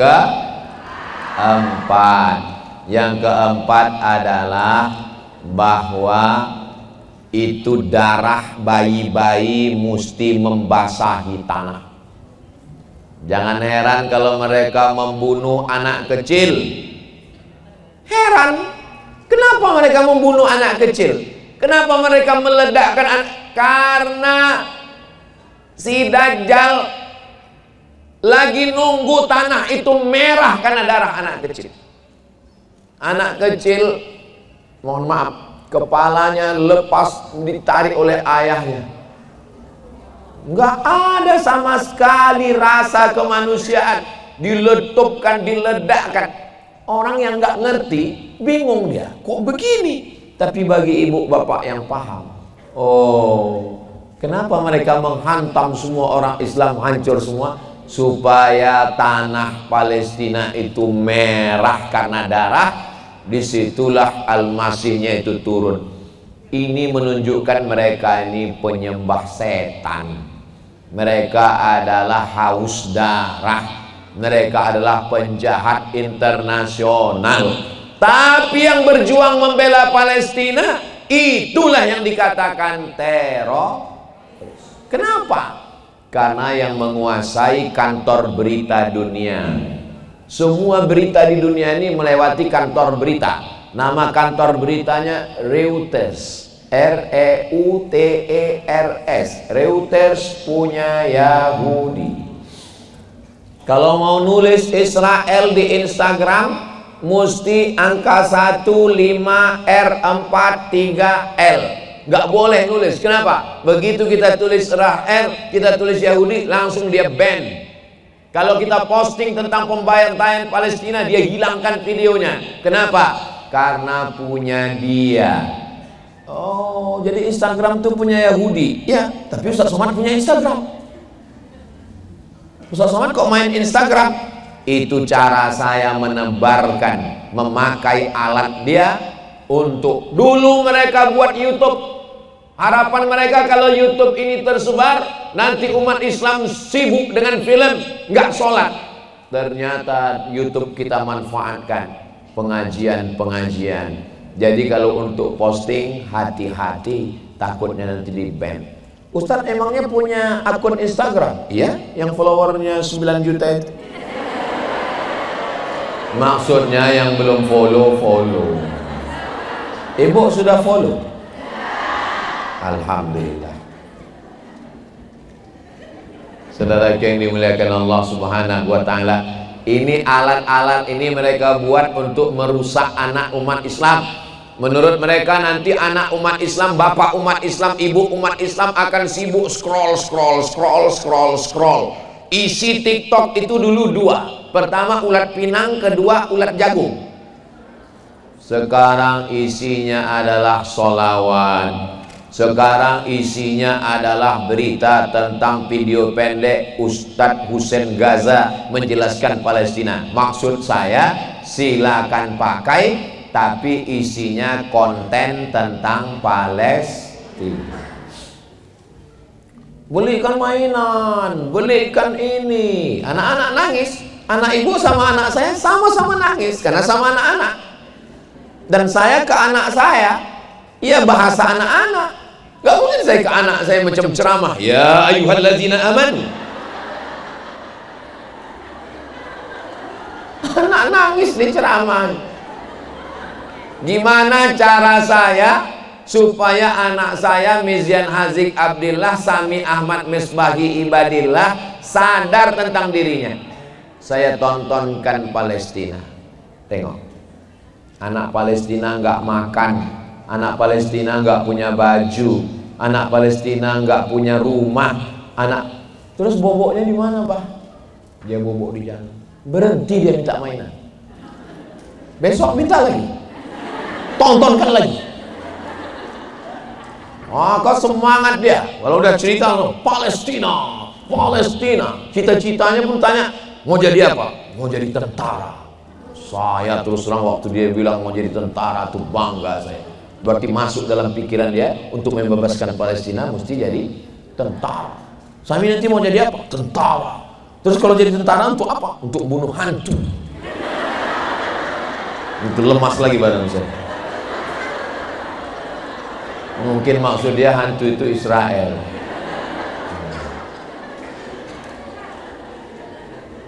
keempat. Yang keempat adalah bahwa itu darah bayi-bayi mesti membasahi tanah. Jangan heran kalau mereka membunuh anak kecil. Heran, kenapa mereka membunuh anak kecil? Kenapa mereka meledakkan anak? Karena si Dajjal lagi nunggu tanah itu merah karena darah anak kecil. Anak kecil, mohon maaf, kepalanya lepas ditarik oleh ayahnya. Nggak ada sama sekali rasa kemanusiaan, diletupkan, diledakkan. Orang yang nggak ngerti, bingung dia, kok begini? Tapi bagi ibu bapak yang paham, oh, kenapa mereka menghantam semua orang Islam hancur semua? Supaya tanah Palestina itu merah karena darah. Disitulah Al-Masihnya itu turun. Ini menunjukkan mereka ini penyembah setan. Mereka adalah haus darah, mereka adalah penjahat internasional. Tapi yang berjuang membela Palestina, itulah yang dikatakan teroris. Kenapa? Karena yang menguasai kantor berita dunia. Semua berita di dunia ini melewati kantor berita. Nama kantor beritanya Reuters. R-E-U-T-E-R-S. Reuters punya Yahudi. Kalau mau nulis Israel di Instagram, mesti angka 15R43L. Nggak boleh nulis. Kenapa? Begitu kita tulis Israel, kita tulis Yahudi, langsung dia ban. Kalau kita posting tentang pembantaian Palestina, dia hilangkan videonya. Kenapa? Karena punya dia. Oh, jadi Instagram tuh punya Yahudi. Ya, tapi Ustaz Somad punya Instagram. Ustaz Somad kok main Instagram? Itu cara saya menebarkan, memakai alat dia untuk dulu mereka buat YouTube. Harapan mereka kalau YouTube ini tersebar, nanti umat Islam sibuk dengan film, nggak sholat. Ternyata YouTube kita manfaatkan pengajian-pengajian. Jadi kalau untuk posting, hati-hati, takutnya nanti di-ban. Ustadz emangnya punya akun Instagram? Iya, yang followernya 9 juta itu. Maksudnya yang belum follow. Ibu sudah follow? Alhamdulillah. Saudara yang dimuliakan Allah Subhanahu wa Ta'ala, ini alat-alat ini mereka buat untuk merusak anak umat Islam. Menurut mereka nanti anak umat Islam, bapak umat Islam, ibu umat Islam akan sibuk scroll. Isi TikTok itu dulu dua. Pertama ulat pinang, kedua ulat jagung. Sekarang isinya adalah sholawat. Sekarang isinya adalah berita tentang video pendek Ustadz Hussein Gaza menjelaskan Palestina. Maksud saya, silakan pakai, tapi isinya konten tentang Palestina. Belikan mainan, belikan ini. Anak-anak nangis. Anak ibu sama anak saya sama-sama nangis karena sama anak-anak. Dan saya ke anak saya, ya bahasa anak-anak. Gak mungkin saya ke anak saya macam ceramah. Ya ayyuhalladzina amanu. Anak nangis di ceramah. Gimana cara saya supaya anak saya Mizyan Hazik Abdillah, Sami Ahmad Misbahi Ibadillah sadar tentang dirinya? Saya tontonkan Palestina. Tengok, anak Palestina nggak makan, anak Palestina nggak punya baju, anak Palestina nggak punya rumah, terus boboknya di mana, Pak? Dia bobok di jalan. Berhenti dia minta mainan. Besok minta lagi. Tontonkan lagi. Maka semangat dia. Kalau udah cerita Palestina. Cita-citanya pun tanya, mau jadi apa? Mau jadi tentara. Saya terus terang waktu dia bilang mau jadi tentara tuh bangga saya. Berarti masuk dalam pikiran dia untuk membebaskan Palestina mesti jadi tentara. Sami nanti mau jadi apa? Tentara. Terus kalau jadi tentara untuk apa? Untuk bunuh hantu. Itu lemas lagi badan saya. Mungkin maksud dia hantu itu Israel.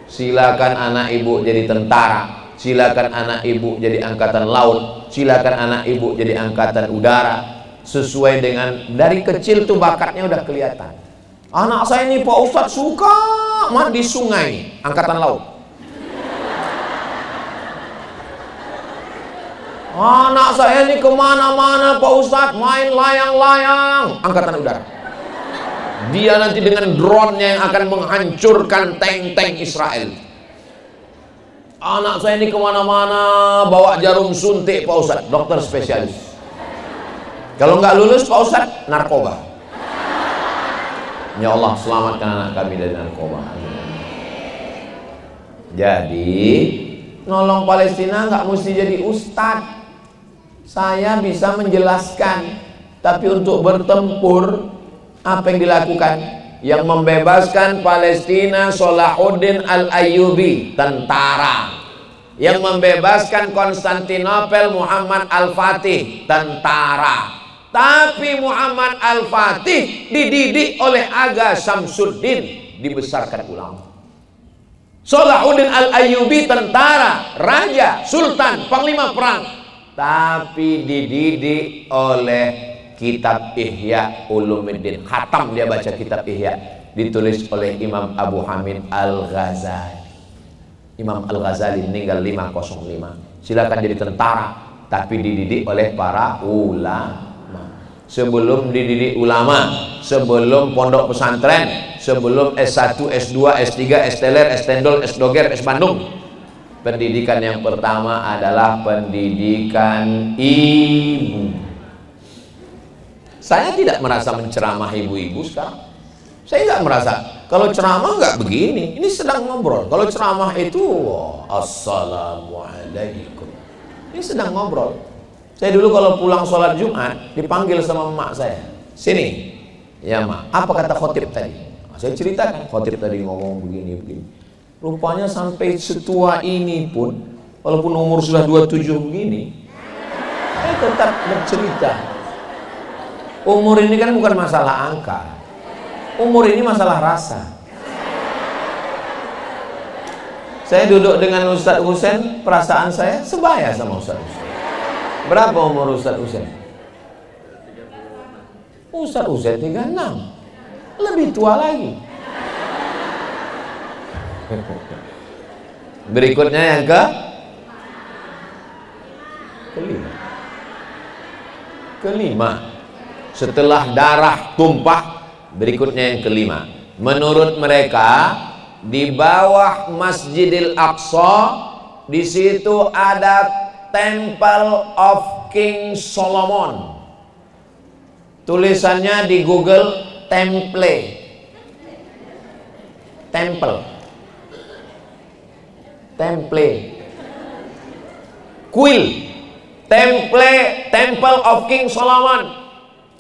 Silakan anak ibu jadi tentara, silakan anak ibu jadi angkatan laut, silakan anak ibu jadi angkatan udara. Sesuai dengan dari kecil tuh bakatnya udah kelihatan. Anak saya ini Pak Ustadz suka mandi sungai, angkatan laut. Anak saya ini kemana-mana Pak Ustadz main layang-layang, angkatan udara. Dia nanti dengan drone-nya yang akan menghancurkan tank-tank Israel. Anak saya ini kemana-mana bawa jarum suntik Pak Ustadz, dokter spesialis. Kalau nggak lulus Pak Ustadz, narkoba. Ya Allah, selamatkan anak kami dari narkoba. Jadi nolong Palestina nggak mesti jadi ustadz. Saya bisa menjelaskan, tapi untuk bertempur apa yang dilakukan? Yang membebaskan Palestina Salahuddin Al-Ayyubi, tentara. Yang membebaskan Konstantinopel Muhammad Al-Fatih, tentara. Tapi Muhammad Al-Fatih dididik oleh Aga Syamsuddin, dibesarkan ulama. Salahuddin Al-Ayyubi tentara, raja, sultan, panglima perang, tapi dididik oleh kitab Ihya Ulumuddin. Khatam dia baca kitab Ihya, ditulis oleh Imam Abu Hamid Al-Ghazali. Imam Al-Ghazali meninggal 505. Silakan jadi tentara, tapi dididik oleh para ulama. Sebelum dididik ulama, sebelum pondok pesantren, sebelum S1, S2, S3, S-teler, S-tendol, S-doger, S-bandung, pendidikan yang pertama adalah pendidikan ibu. Saya tidak merasa menceramah ibu-ibu sekarang. Saya nggak merasa. Kalau ceramah nggak begini. Ini sedang ngobrol. Kalau ceramah itu, assalamualaikum. Ini sedang ngobrol. Saya dulu kalau pulang sholat Jumat dipanggil sama emak saya. Sini, ya mak. Apa kata khotib tadi? Saya ceritakan. Khotib tadi ngomong begini. Rupanya sampai setua ini pun, walaupun umur sudah 27 begini, saya tetap bercerita. Umur ini kan bukan masalah angka. Umur ini masalah rasa. Saya duduk dengan Ustadz Husain, perasaan saya sebaya sama Ustadz Husain. Berapa umur Ustadz Husain? Ustadz Husain 36. Lebih tua lagi. Berikutnya yang kelima. Setelah darah tumpah, berikutnya yang kelima. Menurut mereka, di bawah Masjidil Aqsa, di situ ada Temple of King Solomon. Tulisannya di Google Temple. Kuil. Temple of King Solomon.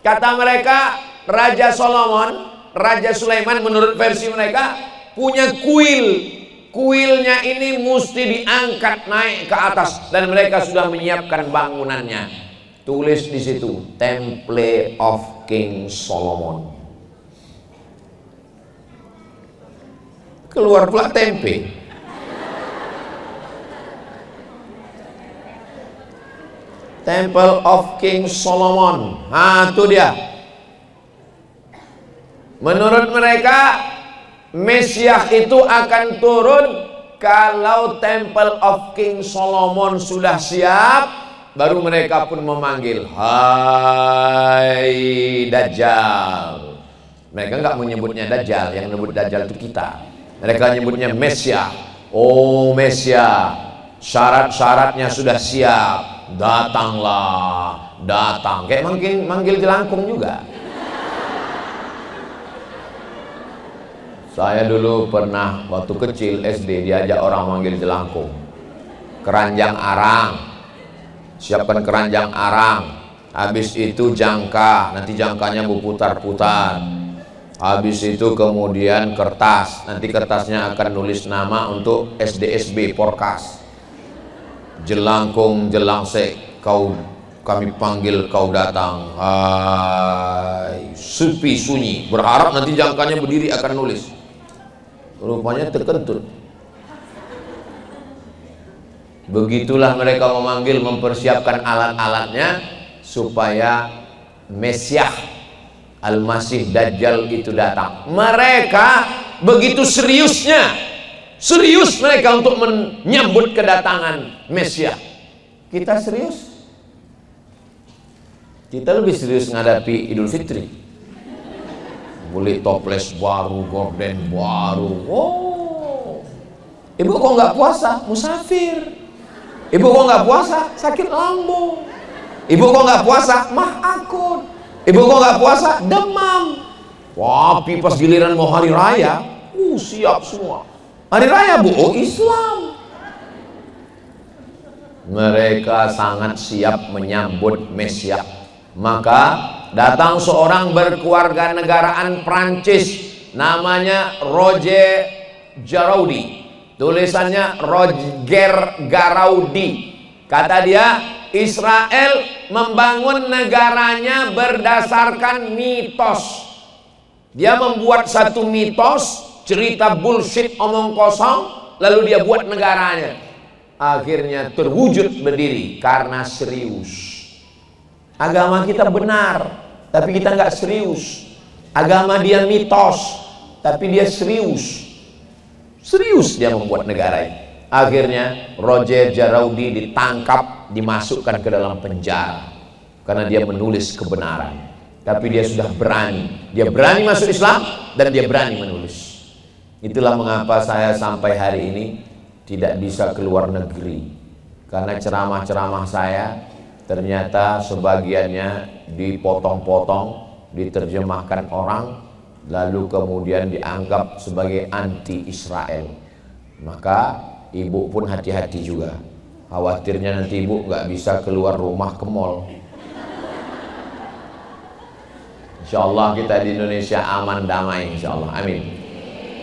Kata mereka, Raja Solomon, Raja Sulaiman menurut versi mereka punya kuil. Kuilnya ini mesti diangkat naik ke atas dan mereka sudah menyiapkan bangunannya. Tulis di situ, Temple of King Solomon. Keluar pula tempe. Temple of King Solomon. Nah, itu dia. Menurut mereka, Mesias itu akan turun kalau Temple of King Solomon sudah siap, baru mereka pun memanggil, hai Dajjal. Mereka nggak menyebutnya Dajjal, yang menyebut Dajjal itu kita. Mereka menyebutnya Mesias. Oh Mesias, syarat-syaratnya sudah siap. Datanglah, datang. Kayak manggil jelangkung juga. Saya dulu pernah waktu kecil SD diajak orang manggil jelangkung. Keranjang arang. Siapkan keranjang arang. Habis itu jangka, nanti jangkanya berputar-putar. Habis itu kemudian kertas. Nanti kertasnya akan nulis nama untuk SDSB Porkas. Jelangkung jelangsek, kami panggil kau datang. Hai, sepi sunyi. Berharap nanti jangkanya berdiri akan nulis. Rupanya terkentut. Begitulah mereka memanggil, mempersiapkan alat-alatnya supaya Mesias Al-Masih Dajjal itu datang. Mereka begitu seriusnya. Serius mereka untuk menyambut kedatangan Mesias. Kita serius? Kita lebih serius menghadapi Idul Fitri. Beli toples baru, gorden baru. Oh, ibu kok nggak puasa? Musafir. Ibu kok nggak puasa? Sakit lambung. Ibu kok nggak puasa? Mah akut. Ibu kok nggak puasa? Demam. Wah, pas giliran mau hari raya, siap semua. Hari raya Bu, oh Islam. Mereka sangat siap menyambut Mesias. Maka datang seorang berkeluarga negaraan Prancis namanya Roger Garaudi. Tulisannya Roger Garaudi. Kata dia, Israel membangun negaranya berdasarkan mitos. Dia membuat satu mitos, cerita bullshit, omong kosong, lalu dia buat negaranya. Akhirnya terwujud berdiri karena serius. Agama kita benar, tapi kita nggak serius. Agama dia mitos, tapi dia serius. Serius dia membuat negara ini. Akhirnya Roger Garaudi ditangkap, dimasukkan ke dalam penjara karena dia menulis kebenaran. Tapi dia sudah berani. Dia berani masuk Islam dan dia berani menulis. Itulah mengapa saya sampai hari ini tidak bisa keluar negeri. Karena ceramah-ceramah saya ternyata sebagiannya dipotong-potong, diterjemahkan orang, lalu kemudian dianggap sebagai anti-Israel. Maka ibu pun hati-hati juga. Khawatirnya nanti ibu nggak bisa keluar rumah ke mall. Insya Allah kita di Indonesia aman damai, insya Allah, amin.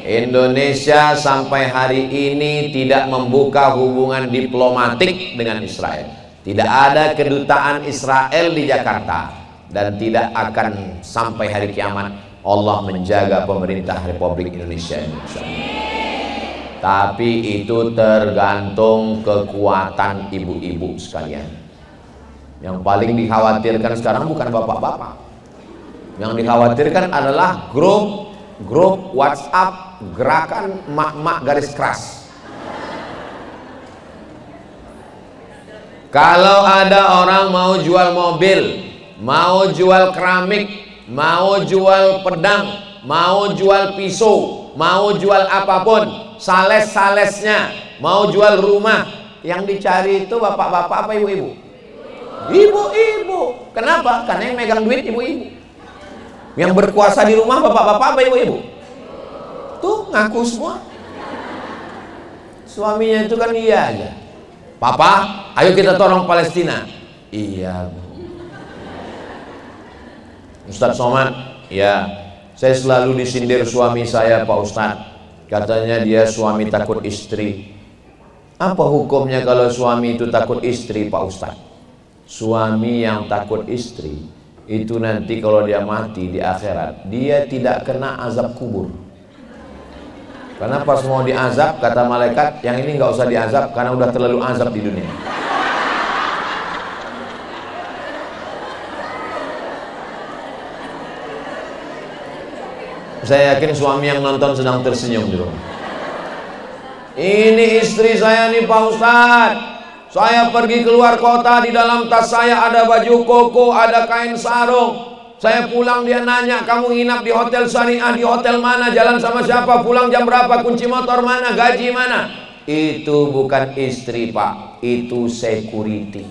Indonesia sampai hari ini tidak membuka hubungan diplomatik dengan Israel. Tidak ada kedutaan Israel di Jakarta, dan tidak akan sampai hari kiamat. Allah menjaga pemerintah Republik Indonesia ini. Tapi itu tergantung kekuatan ibu-ibu sekalian. Yang paling dikhawatirkan sekarang bukan bapak-bapak. Yang dikhawatirkan adalah grup WhatsApp gerakan mak-mak garis keras. Kalau ada orang mau jual mobil, mau jual keramik, mau jual pedang, mau jual pisau, mau jual apapun, sales-salesnya, mau jual rumah, yang dicari itu bapak-bapak apa ibu-ibu? Ibu-ibu. Kenapa? Karena yang megang duit ibu-ibu. Yang berkuasa di rumah bapak-bapak apa ibu-ibu? Tuh ngaku semua. Suaminya itu kan iya aja. Papa, ayo kita tolong Palestina. Iya, Bu. Ustadz Somad, ya, saya selalu disindir suami saya, Pak Ustadz. Katanya dia suami takut istri. Apa hukumnya kalau suami itu takut istri, Pak Ustadz? Suami yang takut istri itu nanti kalau dia mati di akhirat, dia tidak kena azab kubur. Karena pas mau diazab, kata malaikat, yang ini nggak usah diazab karena udah terlalu azab di dunia. Saya yakin suami yang nonton sedang tersenyum di rumah. Ini istri saya nih Pak Ustadz. Saya pergi keluar kota, di dalam tas saya ada baju koko, ada kain sarung. Saya pulang dia nanya, kamu nginap di hotel syariah, di hotel mana, jalan sama siapa, pulang jam berapa, kunci motor mana, gaji mana. Itu bukan istri Pak, itu security.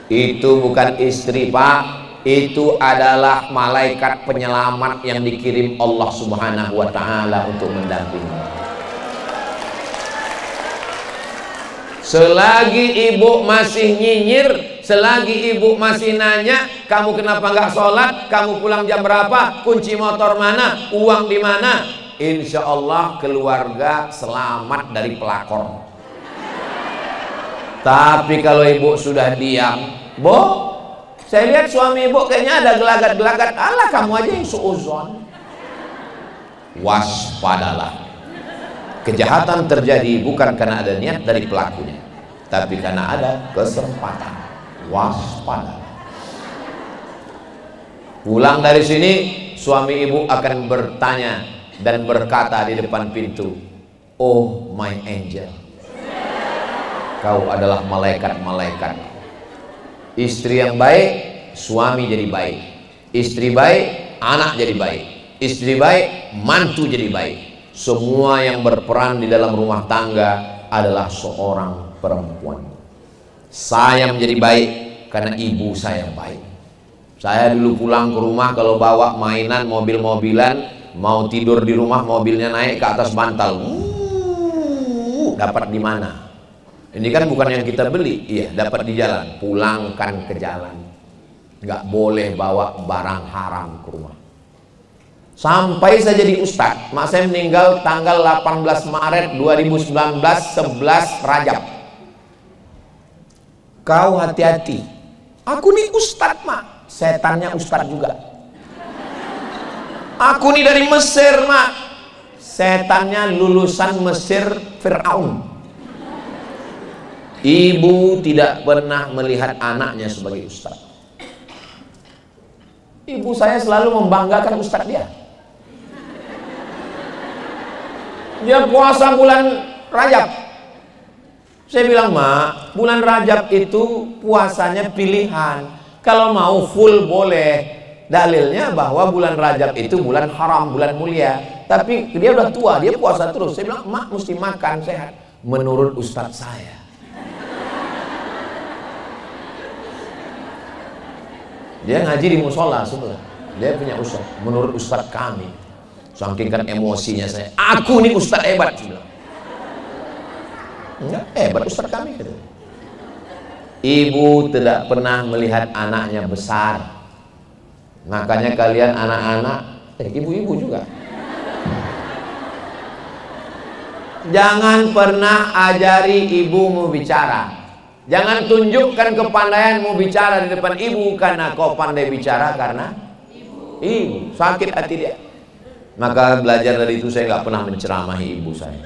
Itu bukan istri Pak, itu adalah malaikat penyelamat yang dikirim Allah Subhanahu wa Ta'ala untuk mendampingi. Selagi ibu masih nyinyir, selagi ibu masih nanya, kamu kenapa nggak sholat, kamu pulang jam berapa, kunci motor mana, uang di mana, insya Allah keluarga selamat dari pelakor. Tapi kalau ibu sudah diam, Bu, saya lihat suami ibu kayaknya ada gelagat-gelagat, alah kamu aja yang suuzon. Waspadalah. Kejahatan terjadi bukan karena ada niat dari pelakunya, tapi karena ada kesempatan. Waspada. Pulang dari sini, suami ibu akan bertanya dan berkata di depan pintu, "Oh my angel, kau adalah malaikat-malaikat." Istri yang baik, suami jadi baik. Istri baik, anak jadi baik. Istri baik, mantu jadi baik. Semua yang berperan di dalam rumah tangga adalah seorang perempuan. Saya menjadi baik karena ibu saya baik. Saya dulu pulang ke rumah, kalau bawa mainan, mobil-mobilan, mau tidur di rumah, mobilnya naik ke atas bantal. Dapat di mana? Ini kan bukan yang kita beli, iya, dapat di jalan. Pulangkan ke jalan. Nggak boleh bawa barang haram ke rumah. Sampai saya jadi ustadz. Mak saya meninggal tanggal 18 Maret 2019, 11 Rajab. Kau hati-hati. Aku nih ustadz, Mak. Setannya ustadz juga. Aku nih dari Mesir, Mak. Setannya lulusan Mesir Fir'aun. Ibu tidak pernah melihat anaknya sebagai ustadz. Ibu saya selalu membanggakan ustadz dia. Dia puasa bulan Rajab. Saya bilang, Mak, bulan Rajab itu puasanya pilihan. Kalau mau full boleh. Dalilnya bahwa bulan Rajab itu bulan haram, bulan mulia. Tapi dia udah tua, dia puasa terus. Saya bilang, Mak mesti makan sehat. Menurut ustadz saya. Dia ngaji di musola sebelah. Dia punya ustadz. Menurut ustadz kami. Saking kan emosinya saya. Aku nih ustadz hebat. Enggak, hebat ustadz kami. Ibu tidak pernah melihat anaknya besar. Makanya kalian anak-anak, ibu-ibu juga. Jangan pernah ajari ibumu bicara. Jangan tunjukkan kepandaian mau bicara di depan ibu, karena kau pandai bicara karena ibu. Sakit hati dia. Maka belajar dari itu, saya nggak pernah menceramahi ibu saya.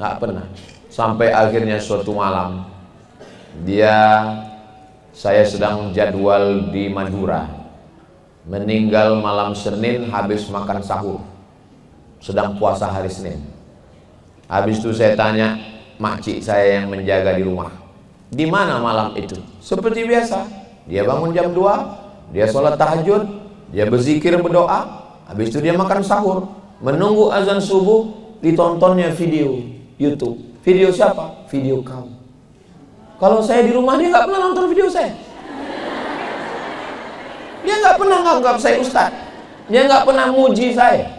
Nggak pernah. Sampai akhirnya suatu malam, saya sedang jadwal di Madura. Meninggal malam Senin habis makan sahur. Sedang puasa hari Senin. Habis itu saya tanya, makcik saya yang menjaga di rumah, di mana malam itu? Seperti biasa, dia bangun jam 2, dia sholat tahajud, dia berzikir, berdoa, habis itu dia makan sahur, menunggu azan subuh, ditontonnya video YouTube. Video siapa? Video kamu. Kalau saya di rumah, dia nggak pernah nonton video saya. Dia nggak pernah nganggap saya ustadz. Dia nggak pernah muji saya.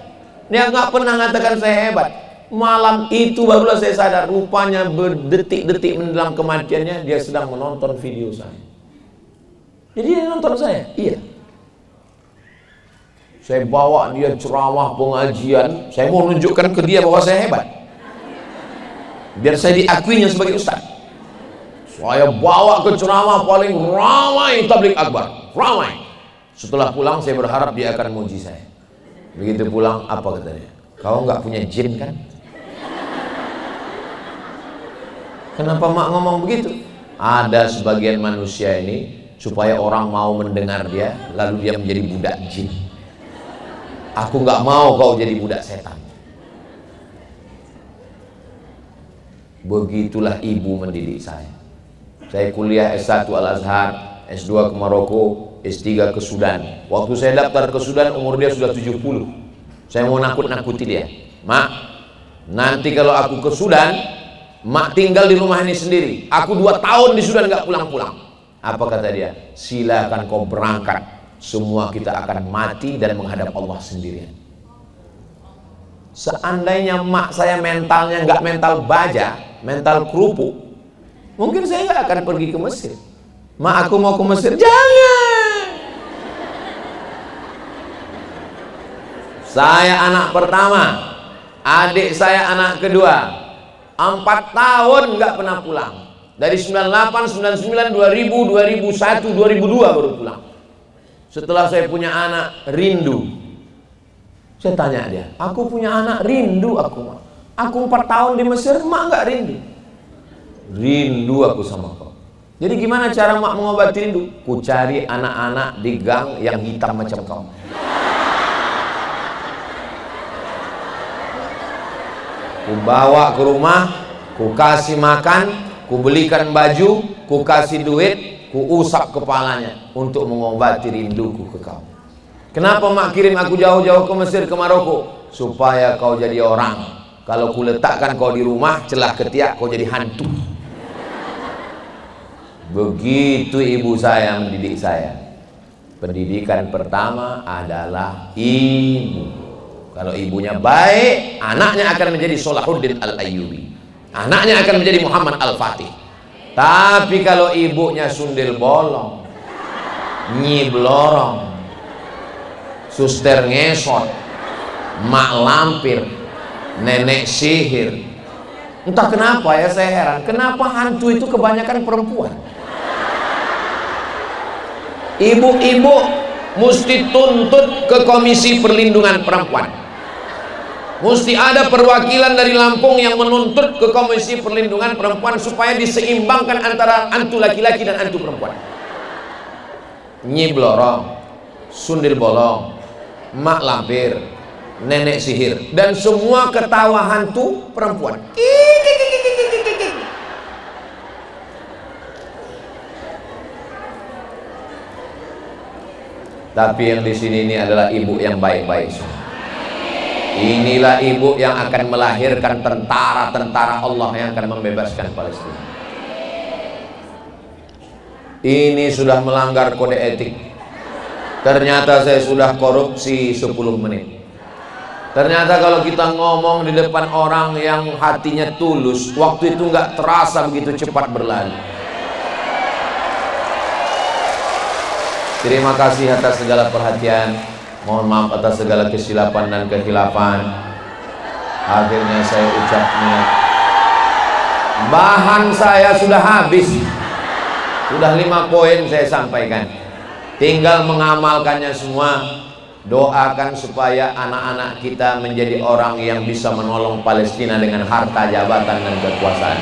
Dia nggak pernah mengatakan saya hebat. Malam itu barulah saya sadar, rupanya berdetik-detik menjelang kematiannya dia sedang menonton video saya. Jadi dia nonton saya? Iya. Saya bawa dia ceramah pengajian, saya mau menunjukkan ke dia bahwa saya hebat, biar saya diakuinya sebagai ustaz. Saya bawa ke ceramah paling ramai tabligh akbar, ramai. Setelah pulang saya berharap dia akan muji saya. Begitu pulang, apa katanya? Kau nggak punya jin kan? Kenapa mak ngomong begitu? Ada sebagian manusia ini supaya orang mau mendengar dia, lalu dia menjadi budak jin. Aku nggak mau kau jadi budak setan. Begitulah ibu mendidik saya. Saya kuliah S1 Al-Azhar, S2 ke Maroko, S3 ke Sudan. Waktu saya daftar ke Sudan, umur dia sudah 70. Saya mau nakut-nakuti dia. Mak, nanti kalau aku ke Sudan, mak tinggal di rumah ini sendiri. Aku 2 tahun di Sudan nggak pulang-pulang. Apa kata dia? Silakan kau berangkat. Semua kita akan mati dan menghadap Allah sendirian. Seandainya mak saya mentalnya nggak mental baja, mental kerupuk, mungkin saya nggak akan pergi ke Mesir. Mak, aku mau ke Mesir. Jangan. Saya anak pertama, adik saya anak kedua. 4 tahun nggak pernah pulang. Dari 98, 99, 2000, 2001, 2002 baru pulang. Setelah saya punya anak, rindu. Saya tanya dia, aku punya anak, rindu aku. Aku 4 tahun di Mesir, mak nggak rindu. Rindu aku sama kau. Jadi gimana cara mak mengobati rindu? Ku cari anak-anak di gang yang hitam macam kau. Ku bawa ke rumah, ku kasih makan, ku belikan baju, ku kasih duit, ku usap kepalanya untuk mengobati rinduku ke kau. Kenapa mak kirim aku jauh-jauh ke Mesir, ke Maroko? Supaya kau jadi orang. Kalau ku letakkan kau di rumah, celah ketiak kau jadi hantu. Begitu ibu saya mendidik saya. Pendidikan pertama adalah ibu. Kalau ibunya baik, anaknya akan menjadi Salahuddin Al-Ayyubi. Anaknya akan menjadi Muhammad Al-Fatih. Tapi kalau ibunya sundel bolong, nyiblorong, suster ngesot, mak lampir, nenek sihir. Entah kenapa ya, saya heran, kenapa hantu itu kebanyakan perempuan. Ibu-ibu mesti tuntut ke Komisi Perlindungan Perempuan. Mesti ada perwakilan dari Lampung yang menuntut ke Komisi Perlindungan Perempuan supaya diseimbangkan antara hantu laki-laki dan hantu perempuan. Nyi Blorong, Sundil Bolong, mak lampir, nenek sihir, dan semua ketawa hantu perempuan. Tapi yang di sini ini adalah ibu yang baik-baik. Inilah ibu yang akan melahirkan tentara-tentara Allah yang akan membebaskan Palestina. Ini sudah melanggar kode etik. Ternyata saya sudah korupsi 10 menit. Ternyata kalau kita ngomong di depan orang yang hatinya tulus, waktu itu nggak terasa begitu cepat berlalu. Terima kasih atas segala perhatian. Mohon maaf atas segala kesilapan dan kehilafan. Akhirnya saya ucapnya, bahan saya sudah habis. Sudah 5 poin saya sampaikan. Tinggal mengamalkannya semua. Doakan supaya anak-anak kita menjadi orang yang bisa menolong Palestina dengan harta, jabatan, dan kekuasaan.